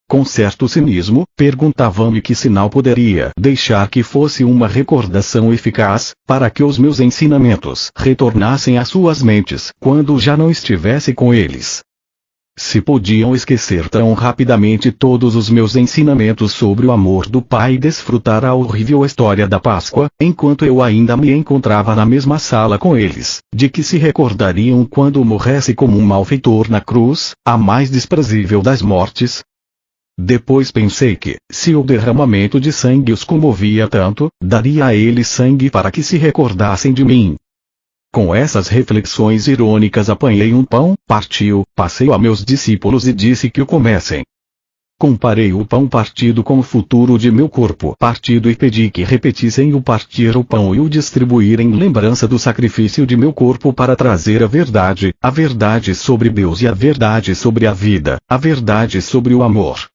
Com certo cinismo, perguntava-me que sinal poderia deixar que fosse uma recordação eficaz, para que os meus ensinamentos retornassem às suas mentes quando já não estivesse com eles. Se podiam esquecer tão rapidamente todos os meus ensinamentos sobre o amor do Pai e desfrutar a horrível história da Páscoa, enquanto eu ainda me encontrava na mesma sala com eles, de que se recordariam quando morresse como um malfeitor na cruz, a mais desprezível das mortes? Depois pensei que, se o derramamento de sangue os comovia tanto, daria a eles sangue para que se recordassem de mim. Com essas reflexões irônicas apanhei um pão, parti-o, passei-o a meus discípulos e disse que o comessem. Comparei o pão partido com o futuro de meu corpo partido e pedi que repetissem o partir o pão e o distribuir em lembrança do sacrifício de meu corpo para trazer a verdade sobre Deus e a verdade sobre a vida, a verdade sobre o amor.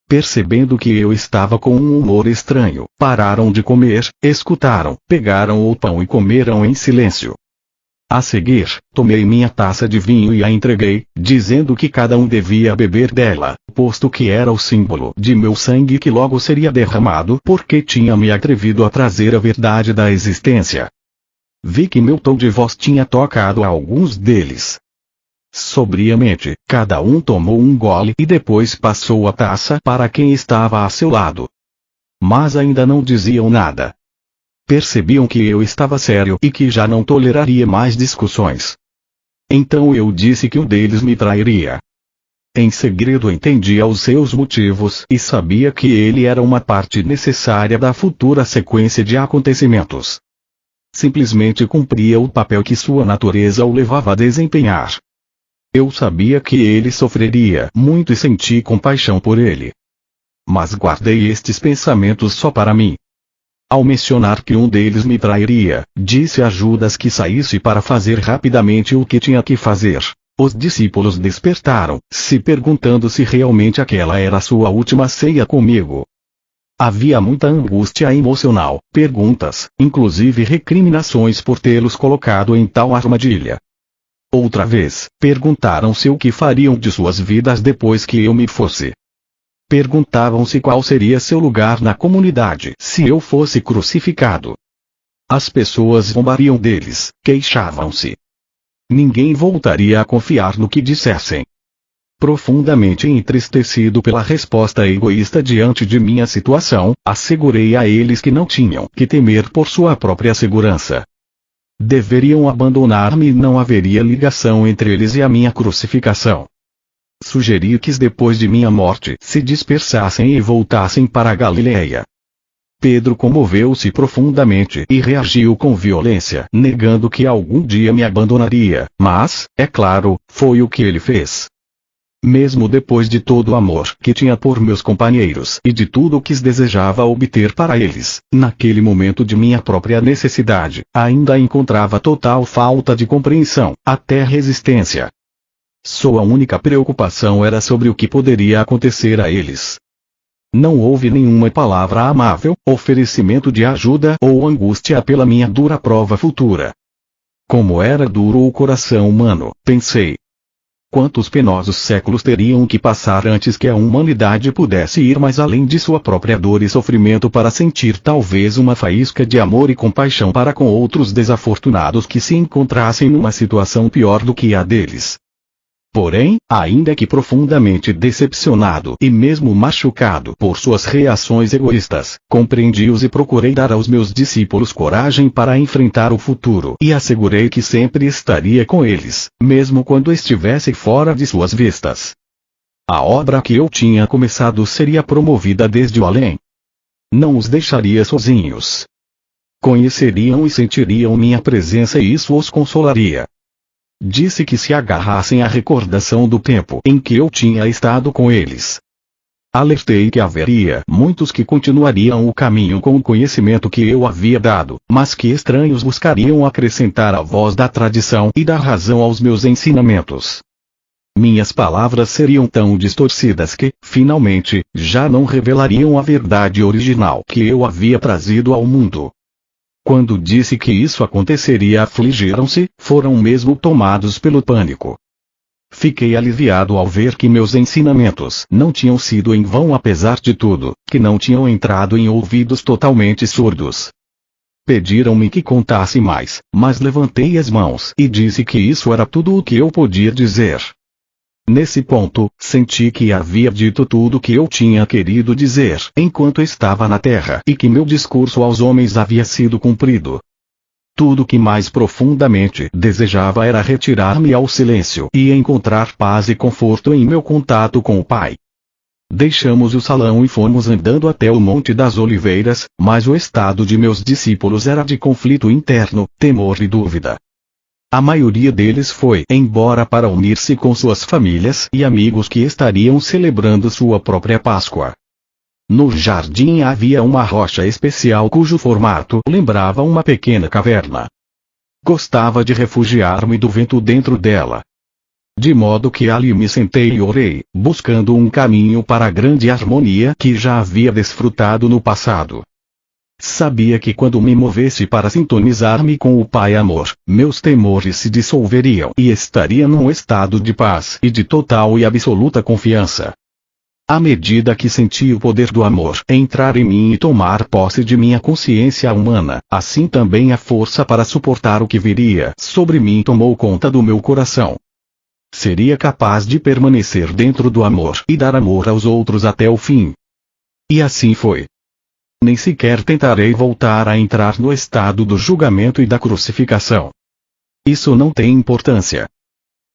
Percebendo que eu estava com um humor estranho, pararam de comer, escutaram, pegaram o pão e comeram em silêncio. A seguir, tomei minha taça de vinho e a entreguei, dizendo que cada um devia beber dela, posto que era o símbolo de meu sangue que logo seria derramado porque tinha me atrevido a trazer a verdade da existência. Vi que meu tom de voz tinha tocado a alguns deles. Sobriamente, cada um tomou um gole e depois passou a taça para quem estava a seu lado. Mas ainda não diziam nada. Percebiam que eu estava sério e que já não toleraria mais discussões. Então eu disse que um deles me trairia. Em segredo entendia os seus motivos e sabia que ele era uma parte necessária da futura sequência de acontecimentos. Simplesmente cumpria o papel que sua natureza o levava a desempenhar. Eu sabia que ele sofreria muito e senti compaixão por ele. Mas guardei estes pensamentos só para mim. Ao mencionar que um deles me trairia, disse a Judas que saísse para fazer rapidamente o que tinha que fazer. Os discípulos despertaram, se perguntando se realmente aquela era sua última ceia comigo. Havia muita angústia emocional, perguntas, inclusive recriminações por tê-los colocado em tal armadilha. Outra vez, perguntaram-se o que fariam de suas vidas depois que eu me fosse. Perguntavam-se qual seria seu lugar na comunidade se eu fosse crucificado. As pessoas zombariam deles, queixavam-se. Ninguém voltaria a confiar no que dissessem. Profundamente entristecido pela resposta egoísta diante de minha situação, assegurei a eles que não tinham que temer por sua própria segurança. Deveriam abandonar-me e não haveria ligação entre eles e a minha crucificação. Sugeri que depois de minha morte se dispersassem e voltassem para a Galileia. Pedro comoveu-se profundamente e reagiu com violência, negando que algum dia me abandonaria, mas, é claro, foi o que ele fez. Mesmo depois de todo o amor que tinha por meus companheiros e de tudo o que desejava obter para eles, naquele momento de minha própria necessidade, ainda encontrava total falta de compreensão, até resistência. Sua única preocupação era sobre o que poderia acontecer a eles. Não houve nenhuma palavra amável, oferecimento de ajuda ou angústia pela minha dura prova futura. Como era duro o coração humano, pensei. Quantos penosos séculos teriam que passar antes que a humanidade pudesse ir mais além de sua própria dor e sofrimento para sentir talvez uma faísca de amor e compaixão para com outros desafortunados que se encontrassem numa situação pior do que a deles. Porém, ainda que profundamente decepcionado e mesmo machucado por suas reações egoístas, compreendi-os e procurei dar aos meus discípulos coragem para enfrentar o futuro e assegurei que sempre estaria com eles, mesmo quando estivesse fora de suas vistas. A obra que eu tinha começado seria promovida desde o além. Não os deixaria sozinhos. Conheceriam e sentiriam minha presença e isso os consolaria. Disse que se agarrassem à recordação do tempo em que eu tinha estado com eles. Alertei que haveria muitos que continuariam o caminho com o conhecimento que eu havia dado, mas que estranhos buscariam acrescentar a voz da tradição e da razão aos meus ensinamentos. Minhas palavras seriam tão distorcidas que, finalmente, já não revelariam a verdade original que eu havia trazido ao mundo. Quando disse que isso aconteceria, afligiram-se, foram mesmo tomados pelo pânico. Fiquei aliviado ao ver que meus ensinamentos não tinham sido em vão apesar de tudo, que não tinham entrado em ouvidos totalmente surdos. Pediram-me que contasse mais, mas levantei as mãos e disse que isso era tudo o que eu podia dizer. Nesse ponto, senti que havia dito tudo o que eu tinha querido dizer enquanto estava na terra e que meu discurso aos homens havia sido cumprido. Tudo o que mais profundamente desejava era retirar-me ao silêncio e encontrar paz e conforto em meu contato com o Pai. Deixamos o salão e fomos andando até o Monte das Oliveiras, mas o estado de meus discípulos era de conflito interno, temor e dúvida. A maioria deles foi embora para unir-se com suas famílias e amigos que estariam celebrando sua própria Páscoa. No jardim havia uma rocha especial cujo formato lembrava uma pequena caverna. Gostava de refugiar-me do vento dentro dela. De modo que ali me sentei e orei, buscando um caminho para a grande harmonia que já havia desfrutado no passado. Sabia que quando me movesse para sintonizar-me com o Pai Amor, meus temores se dissolveriam e estaria num estado de paz e de total e absoluta confiança. À medida que senti o poder do amor entrar em mim e tomar posse de minha consciência humana, assim também a força para suportar o que viria sobre mim tomou conta do meu coração. Seria capaz de permanecer dentro do amor e dar amor aos outros até o fim. E assim foi. Nem sequer tentarei voltar a entrar no estado do julgamento e da crucificação. Isso não tem importância.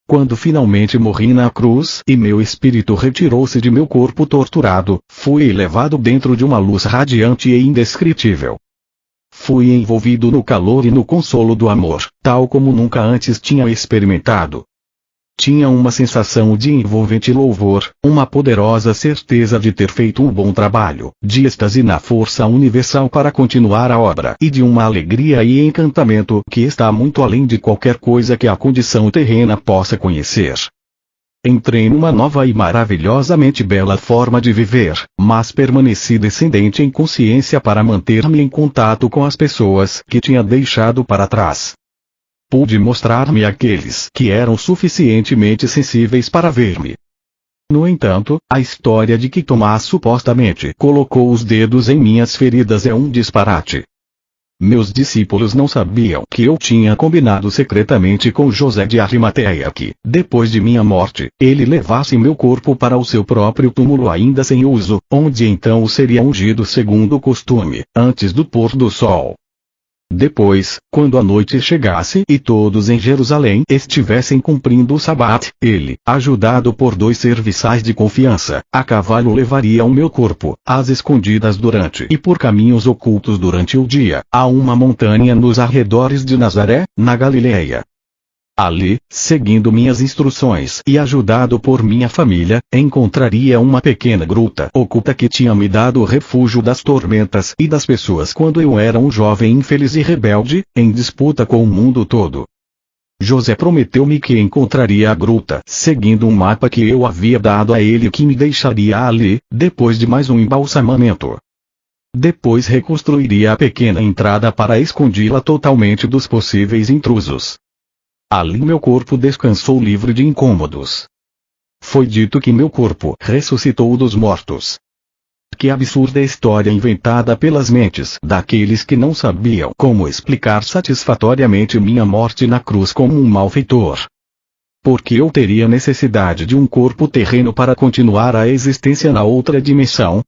Quando finalmente morri na cruz e meu espírito retirou-se de meu corpo torturado, fui levado dentro de uma luz radiante e indescritível. Fui envolvido no calor e no consolo do amor, tal como nunca antes tinha experimentado. Tinha uma sensação de envolvente louvor, uma poderosa certeza de ter feito um bom trabalho, de êxtase na força universal para continuar a obra e de uma alegria e encantamento que está muito além de qualquer coisa que a condição terrena possa conhecer. Entrei numa nova e maravilhosamente bela forma de viver, mas permaneci descendente em consciência para manter-me em contato com as pessoas que tinha deixado para trás. Pude mostrar-me àqueles que eram suficientemente sensíveis para ver-me. No entanto, a história de que Tomás supostamente colocou os dedos em minhas feridas é um disparate. Meus discípulos não sabiam que eu tinha combinado secretamente com José de Arimateia que, depois de minha morte, ele levasse meu corpo para o seu próprio túmulo ainda sem uso, onde então o seria ungido segundo o costume, antes do pôr do sol. Depois, quando a noite chegasse e todos em Jerusalém estivessem cumprindo o Sabat, ele, ajudado por 2 serviçais de confiança, a cavalo levaria o meu corpo, às escondidas durante e por caminhos ocultos durante o dia, a uma montanha nos arredores de Nazaré, na Galileia. Ali, seguindo minhas instruções e ajudado por minha família, encontraria uma pequena gruta oculta que tinha me dado o refúgio das tormentas e das pessoas quando eu era um jovem infeliz e rebelde, em disputa com o mundo todo. José prometeu-me que encontraria a gruta seguindo um mapa que eu havia dado a ele e que me deixaria ali, depois de mais um embalsamamento. Depois reconstruiria a pequena entrada para escondê-la totalmente dos possíveis intrusos. Ali meu corpo descansou livre de incômodos. Foi dito que meu corpo ressuscitou dos mortos. Que absurda história inventada pelas mentes daqueles que não sabiam como explicar satisfatoriamente minha morte na cruz como um malfeitor. Porque eu teria necessidade de um corpo terreno para continuar a existência na outra dimensão?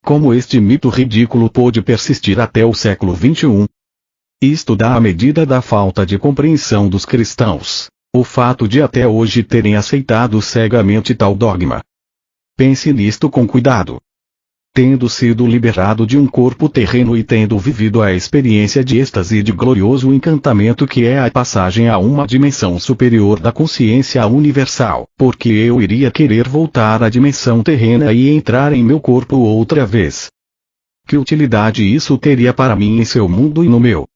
Como este mito ridículo pôde persistir até o século XXI? Isto dá a medida da falta de compreensão dos cristãos, o fato de até hoje terem aceitado cegamente tal dogma. Pense nisto com cuidado. Tendo sido liberado de um corpo terreno e tendo vivido a experiência de êxtase e de glorioso encantamento que é a passagem a uma dimensão superior da consciência universal, porque eu iria querer voltar à dimensão terrena e entrar em meu corpo outra vez. Que utilidade isso teria para mim em seu mundo e no meu?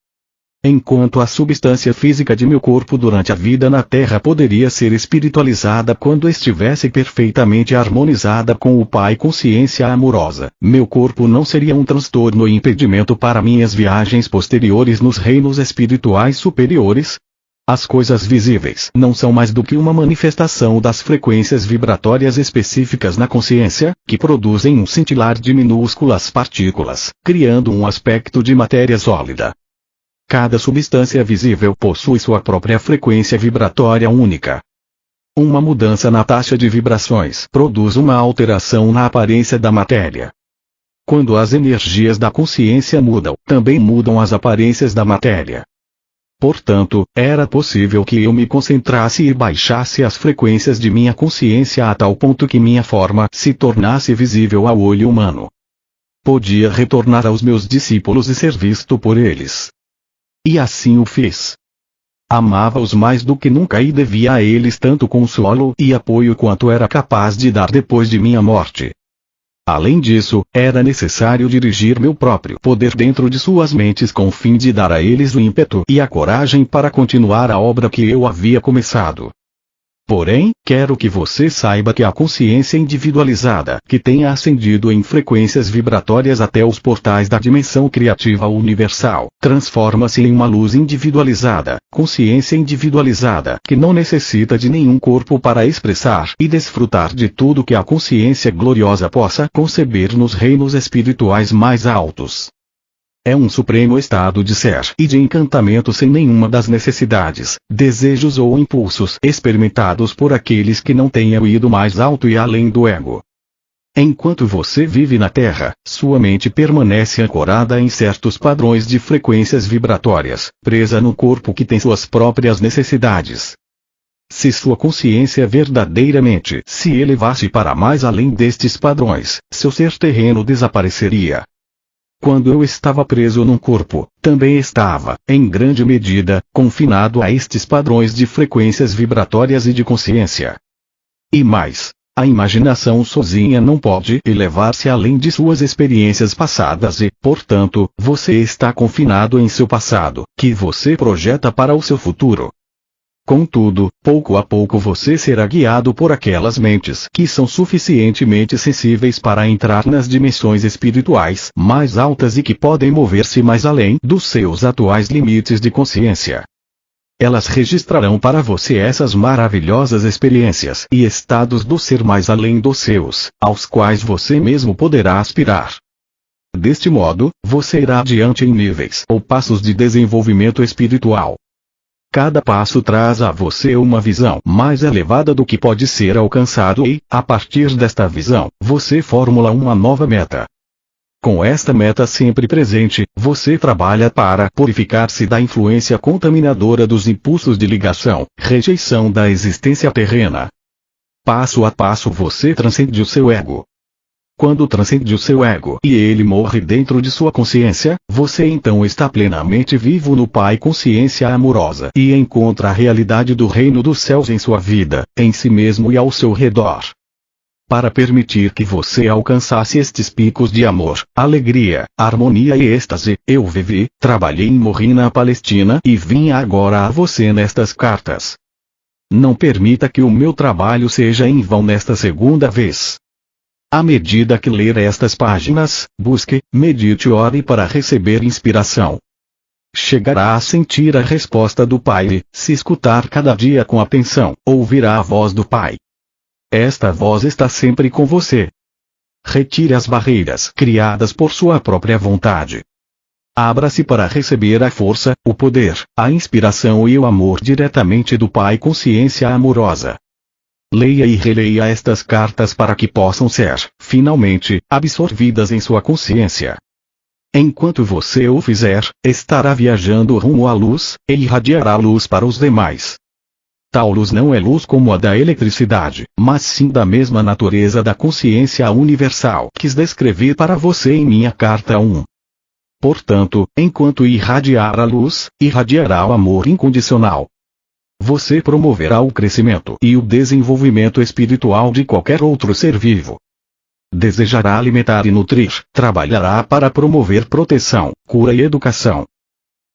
Enquanto a substância física de meu corpo durante a vida na Terra poderia ser espiritualizada quando estivesse perfeitamente harmonizada com o Pai consciência amorosa, meu corpo não seria um transtorno e impedimento para minhas viagens posteriores nos reinos espirituais superiores? As coisas visíveis não são mais do que uma manifestação das frequências vibratórias específicas na consciência, que produzem um cintilar de minúsculas partículas, criando um aspecto de matéria sólida. Cada substância visível possui sua própria frequência vibratória única. Uma mudança na taxa de vibrações produz uma alteração na aparência da matéria. Quando as energias da consciência mudam, também mudam as aparências da matéria. Portanto, era possível que eu me concentrasse e baixasse as frequências de minha consciência a tal ponto que minha forma se tornasse visível ao olho humano. Podia retornar aos meus discípulos e ser visto por eles. E assim o fiz. Amava-os mais do que nunca e devia a eles tanto consolo e apoio quanto era capaz de dar depois de minha morte. Além disso, era necessário dirigir meu próprio poder dentro de suas mentes com o fim de dar a eles o ímpeto e a coragem para continuar a obra que eu havia começado. Porém, quero que você saiba que a consciência individualizada, que tenha ascendido em frequências vibratórias até os portais da dimensão criativa universal, transforma-se em uma luz individualizada, consciência individualizada, que não necessita de nenhum corpo para expressar e desfrutar de tudo que a consciência gloriosa possa conceber nos reinos espirituais mais altos. É um supremo estado de ser e de encantamento sem nenhuma das necessidades, desejos ou impulsos experimentados por aqueles que não tenham ido mais alto e além do ego. Enquanto você vive na Terra, sua mente permanece ancorada em certos padrões de frequências vibratórias, presa no corpo que tem suas próprias necessidades. Se sua consciência verdadeiramente se elevasse para mais além destes padrões, seu ser terreno desapareceria. Quando eu estava preso num corpo, também estava, em grande medida, confinado a estes padrões de frequências vibratórias e de consciência. E mais, a imaginação sozinha não pode elevar-se além de suas experiências passadas e, portanto, você está confinado em seu passado, que você projeta para o seu futuro. Contudo, pouco a pouco você será guiado por aquelas mentes que são suficientemente sensíveis para entrar nas dimensões espirituais mais altas e que podem mover-se mais além dos seus atuais limites de consciência. Elas registrarão para você essas maravilhosas experiências e estados do ser mais além dos seus, aos quais você mesmo poderá aspirar. Deste modo, você irá adiante em níveis ou passos de desenvolvimento espiritual. Cada passo traz a você uma visão mais elevada do que pode ser alcançado e, a partir desta visão, você formula uma nova meta. Com esta meta sempre presente, você trabalha para purificar-se da influência contaminadora dos impulsos de ligação, rejeição da existência terrena. Passo a passo você transcende o seu ego. Quando transcende o seu ego e ele morre dentro de sua consciência, você então está plenamente vivo no Pai Consciência Amorosa e encontra a realidade do reino dos céus em sua vida, em si mesmo e ao seu redor. Para permitir que você alcançasse estes picos de amor, alegria, harmonia e êxtase, eu vivi, trabalhei e morri na Palestina e vim agora a você nestas cartas. Não permita que o meu trabalho seja em vão nesta segunda vez. À medida que ler estas páginas, busque, medite e ore para receber inspiração. Chegará a sentir a resposta do Pai e, se escutar cada dia com atenção, ouvirá a voz do Pai. Esta voz está sempre com você. Retire as barreiras criadas por sua própria vontade. Abra-se para receber a força, o poder, a inspiração e o amor diretamente do Pai Consciência Amorosa. Leia e releia estas cartas para que possam ser, finalmente, absorvidas em sua consciência. Enquanto você o fizer, estará viajando rumo à luz, e irradiará luz para os demais. Tal luz não é luz como a da eletricidade, mas sim da mesma natureza da consciência universal que descrevi para você em minha carta 1. Portanto, enquanto irradiar a luz, irradiará o amor incondicional. Você promoverá o crescimento e o desenvolvimento espiritual de qualquer outro ser vivo. Desejará alimentar e nutrir, trabalhará para promover proteção, cura e educação.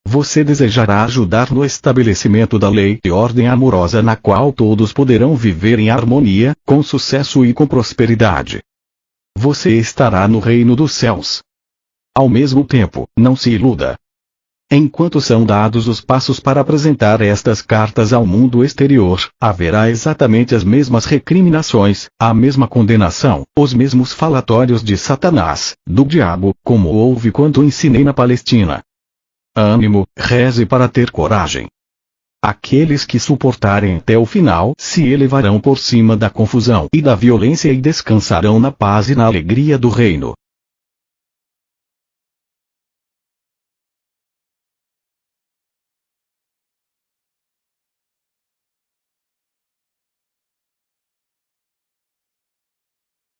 Você desejará ajudar no estabelecimento da lei e ordem amorosa na qual todos poderão viver em harmonia, com sucesso e com prosperidade. Você estará no reino dos céus. Ao mesmo tempo, não se iluda. Enquanto são dados os passos para apresentar estas cartas ao mundo exterior, haverá exatamente as mesmas recriminações, a mesma condenação, os mesmos falatórios de Satanás, do diabo, como houve quando ensinei na Palestina. Ânimo, reze para ter coragem. Aqueles que suportarem até o final se elevarão por cima da confusão e da violência e descansarão na paz e na alegria do reino.